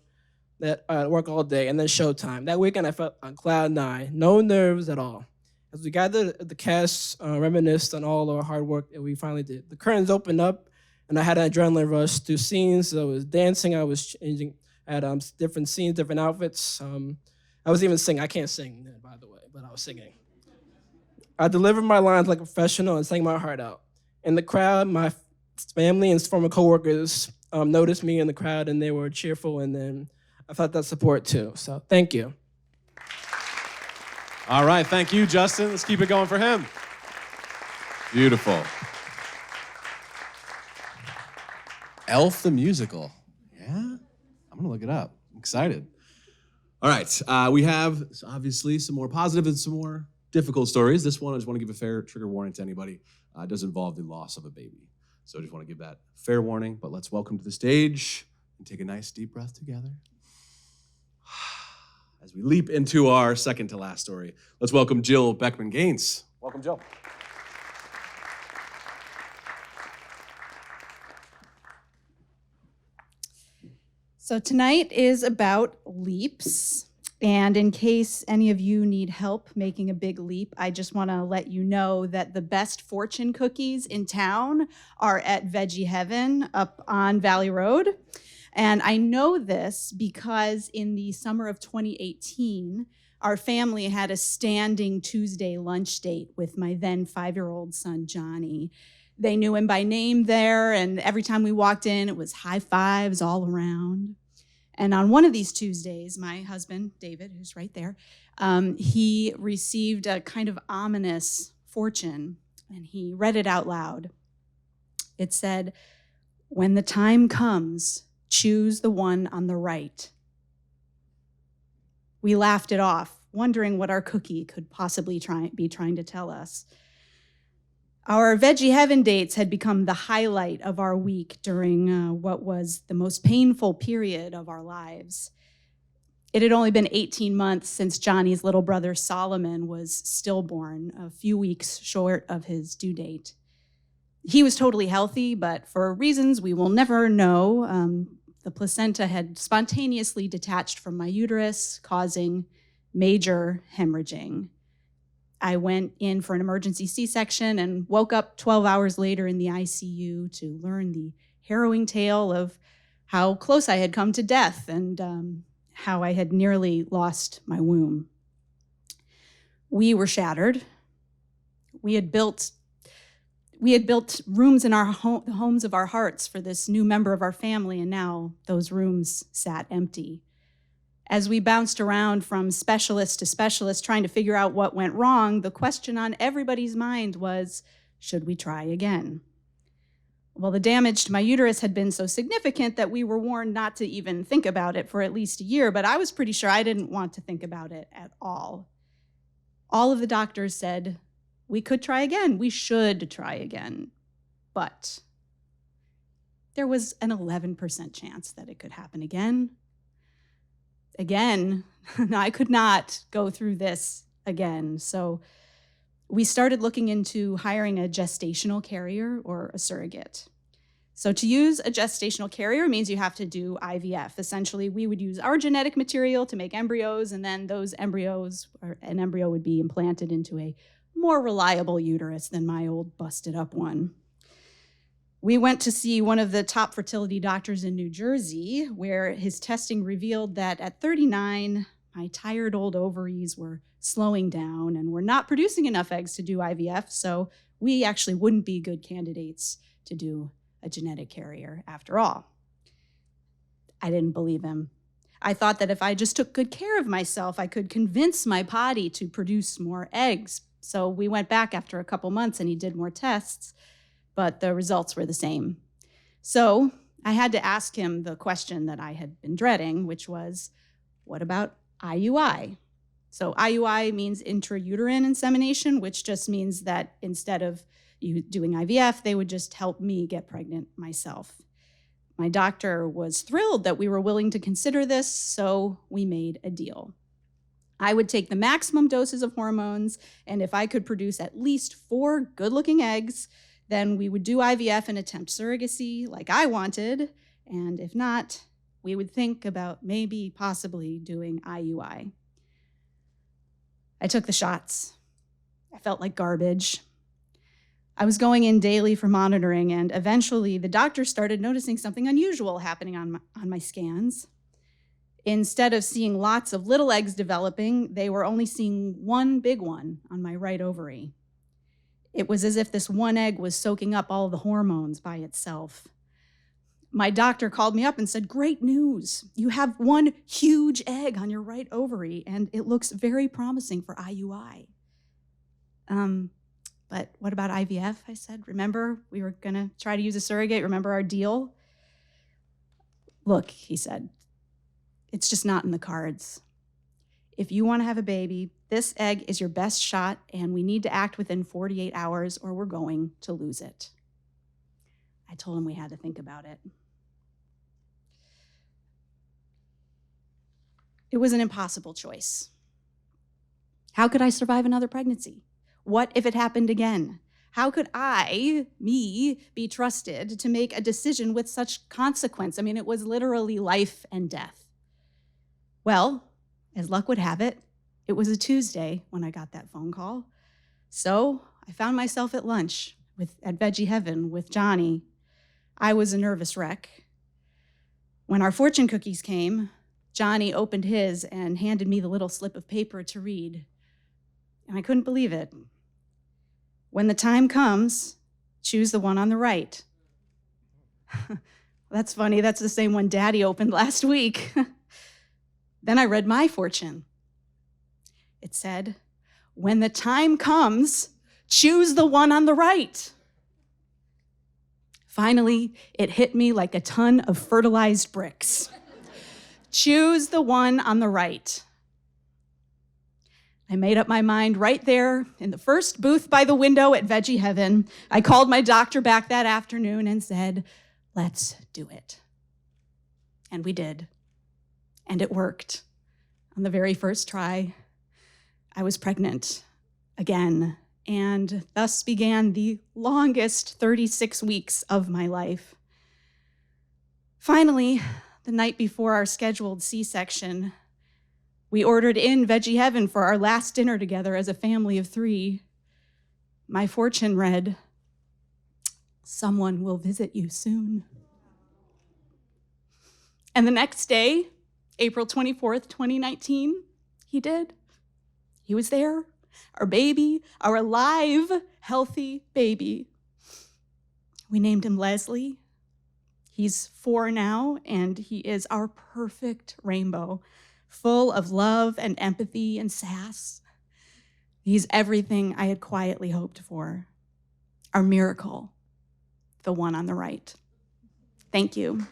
all day, and then showtime. That weekend, I felt on cloud 9, no nerves at all. As we gathered the cast, reminisced on all our hard work that we finally did. The curtains opened up, and I had an adrenaline rush through scenes. I was dancing, I was changing, I had different scenes, different outfits. I was even singing. I can't sing, by the way, but I was singing. I delivered my lines like a professional and sang my heart out. In the crowd, my family and former coworkers noticed me in the crowd, and they were cheerful, and then I felt that support too, so thank you. All right, thank you, Justin. Let's keep it going for him. Beautiful. Elf the musical. Yeah? I'm gonna look it up. I'm excited. All right, we have obviously some more positive and some more difficult stories. This one, I just want to give a fair trigger warning to anybody. It does involve the loss of a baby. So I just want to give that fair warning, but let's welcome to the stage and take a nice deep breath together. As we leap into our second to last story, let's welcome Jill Beckman-Gaines. Welcome, Jill. So tonight is about leaps. And in case any of you need help making a big leap, I just want to let you know that the best fortune cookies in town are at Veggie Heaven up on Valley Road. And I know this because in the summer of 2018, our family had a standing Tuesday lunch date with my then 5-year-old son, Johnny. They knew him by name there, and every time we walked in, it was high fives all around. And on one of these Tuesdays, my husband, David, who's right there, he received a kind of ominous fortune, and he read it out loud. It said, "When the time comes, choose the one on the right." We laughed it off, wondering what our cookie could possibly be trying to tell us. Our Veggie Heaven dates had become the highlight of our week during what was the most painful period of our lives. It had only been 18 months since Johnny's little brother Solomon was stillborn, a few weeks short of his due date. He was totally healthy, but for reasons we will never know, the placenta had spontaneously detached from my uterus, causing major hemorrhaging. I went in for an emergency C-section and woke up 12 hours later in the ICU to learn the harrowing tale of how close I had come to death and how I had nearly lost my womb. We were shattered. We had built We had built rooms in the homes of our hearts for this new member of our family, and now those rooms sat empty. As we bounced around from specialist to specialist trying to figure out what went wrong, the question on everybody's mind was, should we try again? Well, the damage to my uterus had been so significant that we were warned not to even think about it for at least a year, but I was pretty sure I didn't want to think about it at all. All of the doctors said, we could try again, we should try again, but there was an 11% chance that it could happen again. Again, I could not go through this again. So we started looking into hiring a gestational carrier or a surrogate. So to use a gestational carrier means you have to do IVF. Essentially, we would use our genetic material to make embryos, and then those embryos, or an embryo would be implanted into a more reliable uterus than my old busted up one. We went to see one of the top fertility doctors in New Jersey, where his testing revealed that at 39, my tired old ovaries were slowing down and were not producing enough eggs to do IVF, so we actually wouldn't be good candidates to do a genetic carrier after all. I didn't believe him. I thought that if I just took good care of myself, I could convince my body to produce more eggs. So we went back after a couple months and he did more tests, but the results were the same. So I had to ask him the question that I had been dreading, which was, what about IUI? So IUI means intrauterine insemination, which just means that instead of you doing IVF, they would just help me get pregnant myself. My doctor was thrilled that we were willing to consider this, so we made a deal. I would take the maximum doses of hormones, and if I could produce at least 4 good-looking eggs, then we would do IVF and attempt surrogacy like I wanted, and if not, we would think about maybe possibly doing IUI. I took the shots. I felt like garbage. I was going in daily for monitoring, and eventually the doctor started noticing something unusual happening on my scans. Instead of seeing lots of little eggs developing, they were only seeing one big one on my right ovary. It was as if this one egg was soaking up all the hormones by itself. My doctor called me up and said, "Great news. You have one huge egg on your right ovary, and it looks very promising for IUI." But what about IVF? I said, remember, we were gonna try to use a surrogate. Remember our deal? Look, he said, it's just not in the cards. If you want to have a baby, this egg is your best shot, and we need to act within 48 hours or we're going to lose it. I told him we had to think about it. It was an impossible choice. How could I survive another pregnancy? What if it happened again? How could me, be trusted to make a decision with such consequence? I mean, it was literally life and death. Well, as luck would have it, it was a Tuesday when I got that phone call. So I found myself at lunch at Veggie Heaven with Johnny. I was a nervous wreck. When our fortune cookies came, Johnny opened his and handed me the little slip of paper to read. And I couldn't believe it. When the time comes, choose the one on the right. That's funny, that's the same one Daddy opened last week. Then I read my fortune. It said, when the time comes, choose the one on the right. Finally, it hit me like a ton of fertilized bricks. Choose the one on the right. I made up my mind right there in the first booth by the window at Veggie Heaven. I called my doctor back that afternoon and said, let's do it. And we did. And it worked. On the very first try, I was pregnant again, and thus began the longest 36 weeks of my life. Finally, the night before our scheduled C-section, we ordered in Veggie Heaven for our last dinner together as a family of 3. My fortune read, someone will visit you soon. And the next day, April 24th, 2019, he did. He was there, our baby, our alive, healthy baby. We named him Leslie. He's 4 now, and he is our perfect rainbow, full of love and empathy and sass. He's everything I had quietly hoped for. Our miracle, the one on the right. Thank you.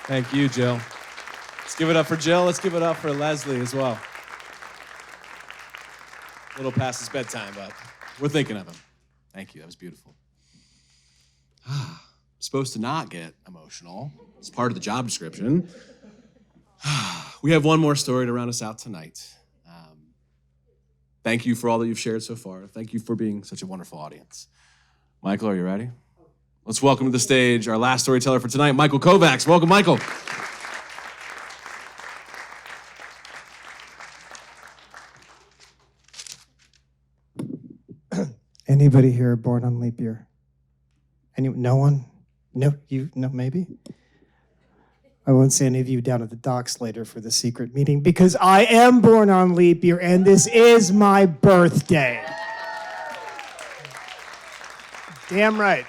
Thank you, Jill. Let's give it up for Jill. Let's give it up for Leslie as well. A little past his bedtime, but we're thinking of him. Thank you. That was beautiful. Supposed to not get emotional. It's part of the job description. We have one more story to round us out tonight. Thank you for all that you've shared so far. Thank you for being such a wonderful audience. Michael, are you ready? Let's welcome to the stage our last storyteller for tonight, Michael Kovacs. Welcome, Michael. Anybody here born on leap year? No one? No, you? No, maybe? I won't see any of you down at the docks later for the secret meeting because I am born on leap year and this is my birthday. Damn right.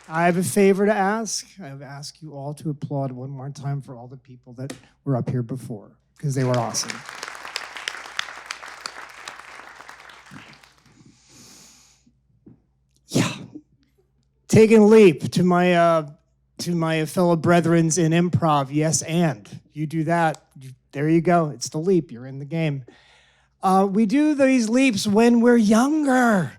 I have a favor to ask. I have asked you all to applaud one more time for all the people that were up here before because they were awesome. Yeah. Taking a leap to my fellow brethrens in improv, yes, and you do that, there you go. It's the leap. You're in the game. We do these leaps when we're younger.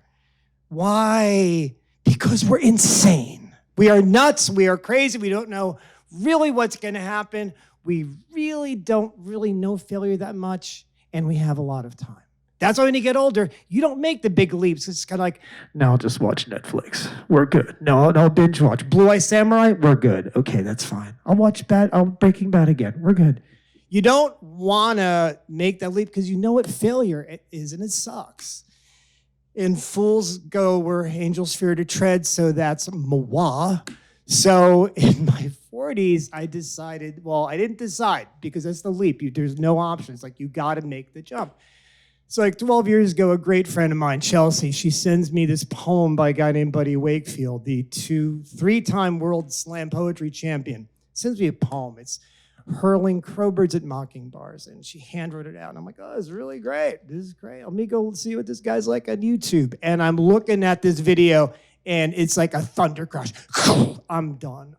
Why? Because we're insane. We are nuts. We are crazy. We don't know really what's going to happen. We really don't really know failure that much, and we have a lot of time. That's why when you get older, you don't make the big leaps. It's kind of like, no, I'll just watch Netflix. We're good. No, I'll binge watch Blue Eye Samurai. We're good. Okay, that's fine. I'll watch Breaking Bad again. We're good. You don't want to make that leap because you know what failure is, and it sucks. And fools go where angels fear to tread, so that's moi. So in my 40s, I decided, well, I didn't decide because that's the leap. There's no option. It's like you got to make the jump. So like 12 years ago, a great friend of mine, Chelsea, she sends me this poem by a guy named Buddy Wakefield, the 3-time World Slam Poetry Champion. Sends me a poem. It's hurling crowbirds at mocking bars. And she handwrote it out. And I'm like, oh, this is really great. This is great. Let me go see what this guy's like on YouTube. And I'm looking at this video, and it's like a thunder crash. I'm done.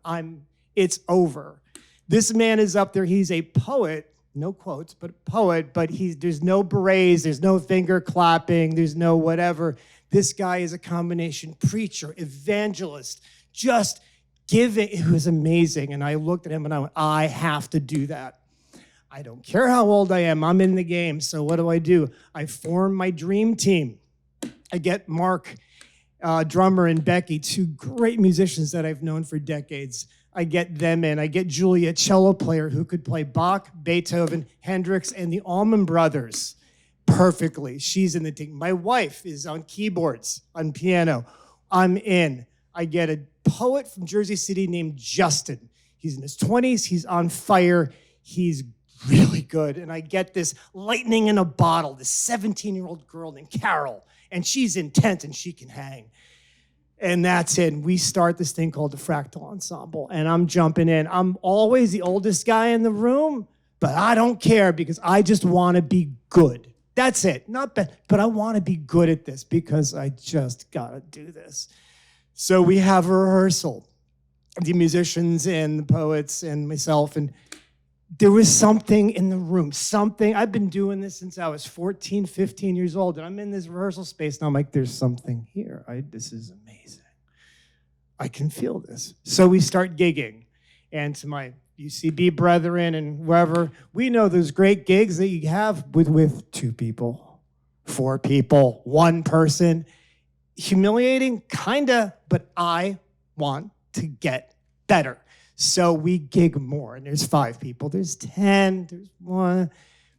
It's over. This man is up there. He's a poet. No quotes, but poet, but there's no berets, there's no finger clapping, there's no whatever. This guy is a combination preacher, evangelist, just giving. It was amazing. And I looked at him and I went, I have to do that. I don't care how old I am, I'm in the game. So what do? I form my dream team. I get Mark, drummer, and Becky, 2 great musicians that I've known for decades. I get them in. I get Julia, cello player who could play Bach, Beethoven, Hendrix, and the Allman Brothers perfectly. She's in the team. My wife is on keyboards, on piano. I'm in. I get a poet from Jersey City named Justin. He's in his 20s. He's on fire. He's really good. And I get this lightning in a bottle, this 17-year-old girl named Carol. And she's intense and she can hang. And that's it. We start this thing called the Fractal Ensemble. And I'm jumping in. I'm always the oldest guy in the room, but I don't care because I just want to be good. That's it. Not bad, but I want to be good at this because I just got to do this. So we have a rehearsal. The musicians and the poets and myself. And there was something in the room, something. I've been doing this since I was 14, 15 years old. And I'm in this rehearsal space and I'm like, there's something here. This is amazing. I can feel this. So we start gigging. And to my UCB brethren and whoever, we know those great gigs that you have with 2 people, 4 people, 1 person. Humiliating, kinda, but I want to get better. So we gig more, and there's 5 people, there's 10, there's 1.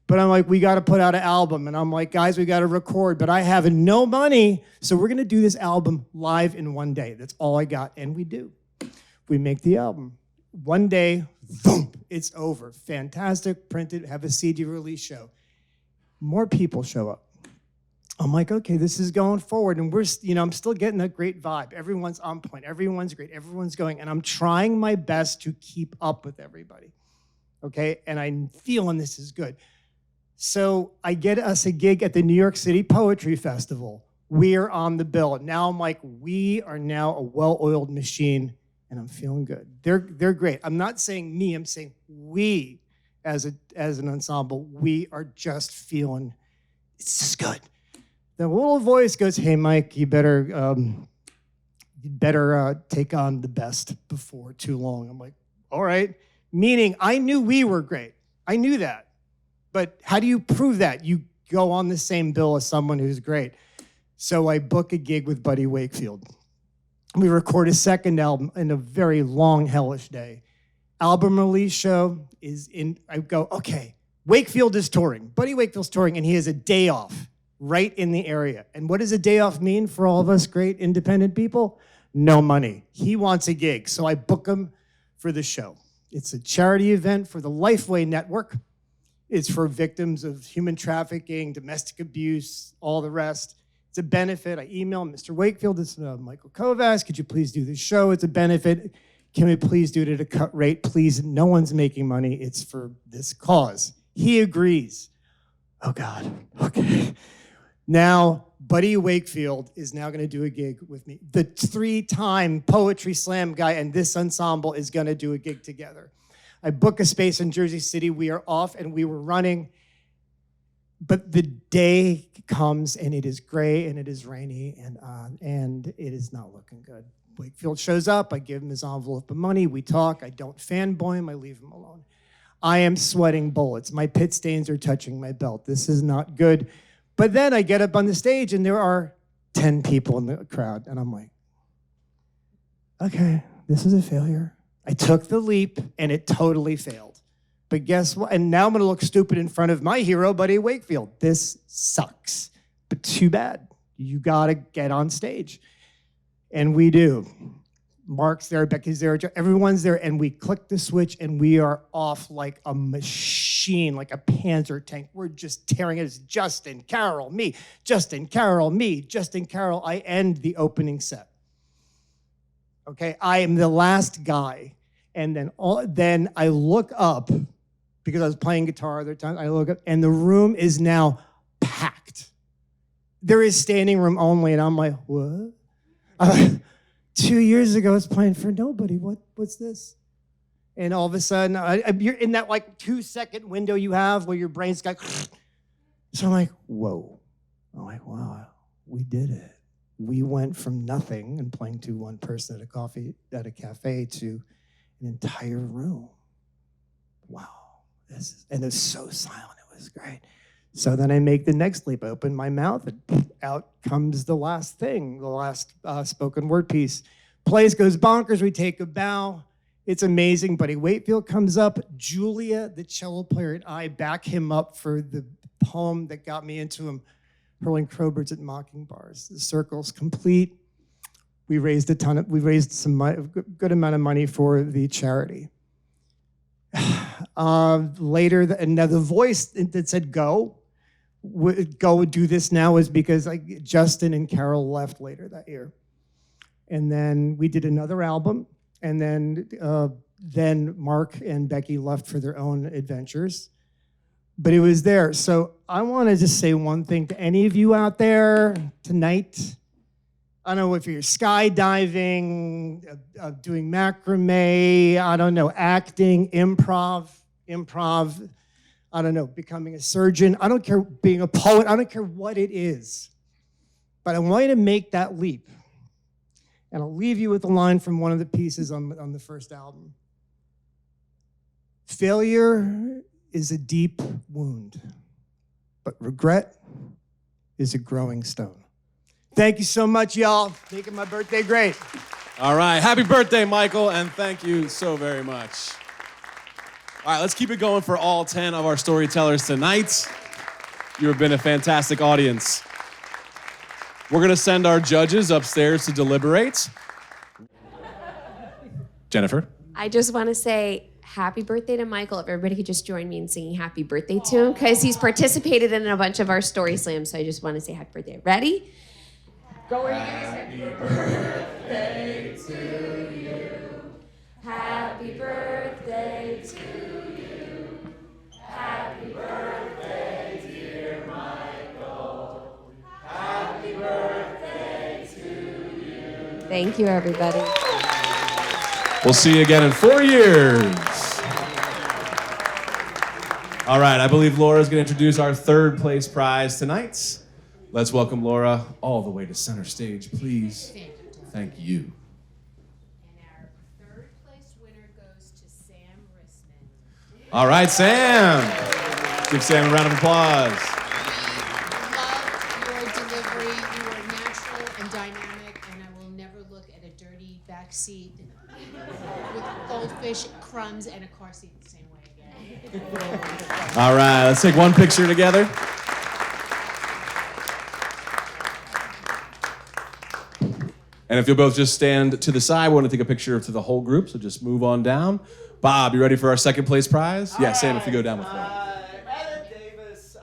But I'm like, we got to put out an album. And I'm like, guys, we got to record. But I have no money. So we're going to do this album live in 1 day. That's all I got. And we do. We make the album. 1 day, boom, it's over. Fantastic. Print it, have a CD release show. More people show up. I'm like, okay, this is going forward. And I'm still getting that great vibe. Everyone's on point. Everyone's great. Everyone's going. And I'm trying my best to keep up with everybody. Okay. And I'm feeling this is good. So I get us a gig at the New York City Poetry Festival. We are on the bill. Now I'm like, we are now a well-oiled machine, and I'm feeling good. They're great. I'm not saying me. I'm saying we, as an ensemble, we are just feeling. It's just good. The little voice goes, "Hey, Mike, you better take on the best before too long." I'm like, all right. Meaning, I knew we were great. I knew that. But how do you prove that? You go on the same bill as someone who's great. So I book a gig with Buddy Wakefield. We record a second album in a very long, hellish day. Album release show is in, I go, okay, Wakefield is touring. Buddy Wakefield's touring, and he has a day off right in the area. And what does a day off mean for all of us great independent people? No money. He wants a gig. So I book him for the show. It's a charity event for the Lifeway Network. It's for victims of human trafficking, domestic abuse, all the rest. It's a benefit. I email Mr. Wakefield. This is Michael Kovacs. Could you please do this show? It's a benefit. Can we please do it at a cut rate? Please, no one's making money. It's for this cause. He agrees. Oh, God. Okay. Now, Buddy Wakefield is now going to do a gig with me. The 3-time Poetry Slam guy and this ensemble is going to do a gig together. I book a space in Jersey City. We are off and we were running. But the day comes and it is gray and it is rainy and it is not looking good. Wakefield shows up. I give him his envelope of money. We talk. I don't fanboy him. I leave him alone. I am sweating bullets. My pit stains are touching my belt. This is not good. But then I get up on the stage and there are 10 people in the crowd. And I'm like, okay, this is a failure. I took the leap and it totally failed. But guess what? And now I'm going to look stupid in front of my hero, Buddy Wakefield. This sucks. But too bad. You got to get on stage. And we do. Mark's there, Becky's there, everyone's there, and we click the switch, and we are off like a machine, like a Panzer tank. We're just tearing it. It's Justin, Carol, me, Justin, Carol, me, Justin, Carol. I end the opening set. Okay, I am the last guy. And then I look up, because I was playing guitar other times, I look up, and the room is now packed. There is standing room only, and I'm like, what? 2 years ago, I was playing for nobody. What's this? And all of a sudden, you're in that like 2-second window you have where your brain's got. So I'm like, whoa. I'm like, wow, we did it. We went from nothing and playing to one person at a cafe to an entire room. Wow. And it was so silent. It was great. So then I make the next leap, open my mouth, and out comes the last thing, the last spoken word piece. Place goes bonkers, we take a bow. It's amazing. Buddy Wakefield comes up. Julia, the cello player, and I back him up for the poem that got me into him, Hurling Crowbirds at Mocking Bars. The circle's complete. We raised some good amount of money for the charity. Later, the voice that said go do this now is because Justin and Carol left later that year. And then we did another album, and then Mark and Becky left for their own adventures. But it was there. So I want to just say one thing to any of you out there tonight. I don't know if you're skydiving, doing macrame, I don't know, acting, improv, I don't know, becoming a surgeon. I don't care, being a poet. I don't care what it is. But I want you to make that leap. And I'll leave you with a line from one of the pieces on the first album. Failure is a deep wound, but regret is a growing stone. Thank you so much, y'all. Making my birthday great. All right. Happy birthday, Michael, and thank you so very much. All right, let's keep it going for all 10 of our storytellers tonight. You have been a fantastic audience. We're going to send our judges upstairs to deliberate. Jennifer? I just want to say happy birthday to Michael. If everybody could just join me in singing happy birthday to him, because he's participated in a bunch of our story slams. So I just want to say happy birthday. Ready? Go where you Happy birthday to you. Happy birthday to you. Happy birthday, dear Michael. Happy birthday to you. Thank you, everybody. We'll see you again in 4 years. All right, I believe Laura's going to introduce our third place prize tonight. Let's welcome Laura all the way to center stage, please. Thank you. And our third place winner goes to Sam Rissman. All right, Sam. Give Sam a round of applause. Loved your delivery. You were natural and dynamic, and I will never look at a dirty back seat with goldfish, crumbs, and a car seat the same way again. All right, let's take one picture together. And if you'll both just stand to the side, we want to take a picture to the whole group, so just move on down. Bob, you ready for our second place prize? Yeah, Sam, if you go down with me. Ella Davis,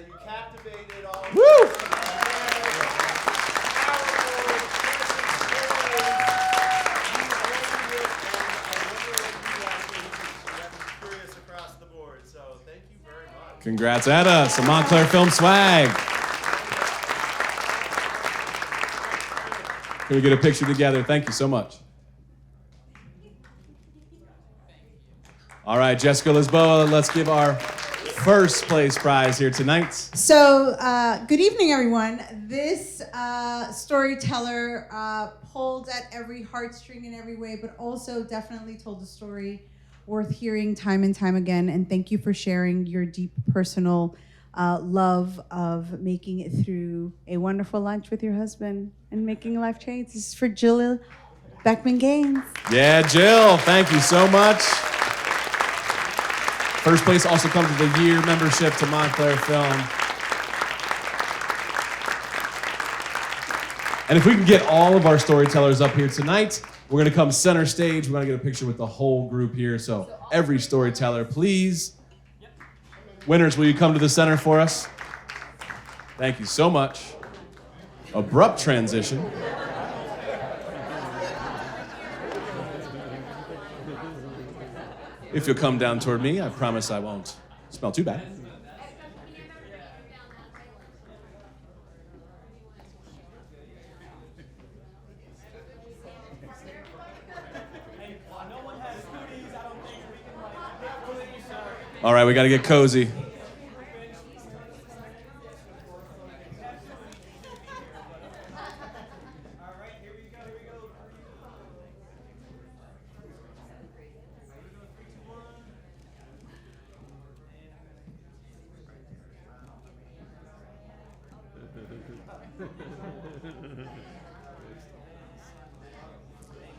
you captivated all. Woo! Congrats, Etta. Some Montclair Film swag. Can we get a picture together? Thank you so much. All right, Jessica Lisboa, let's give our first place prize here tonight. So, good evening, everyone. This storyteller pulled at every heartstring in every way, but also definitely told a story worth hearing time and time again. And thank you for sharing your deep personal love of making it through a wonderful lunch with your husband and making a life change. This is for Jill Beckman Gaines. Yeah, Jill, thank you so much. First place also comes with a year membership to Montclair Film. And if we can get all of our storytellers up here tonight, we're going to come center stage. We're going to get a picture with the whole group here. So every storyteller, please. Winners, will you come to the center for us? Thank you so much. Abrupt transition. If you'll come down toward me, I promise I won't smell too bad. All right, we got to get cozy.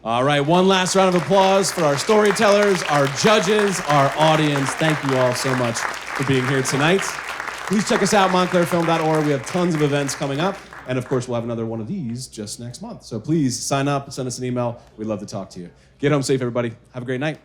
All right, one last round of applause for our storytellers, our judges, our audience. Thank you all so much for being here tonight. Please check us out, montclairfilm.org. We have tons of events coming up. And of course, we'll have another one of these just next month. So please sign up, send us an email. We'd love to talk to you. Get home safe, everybody. Have a great night.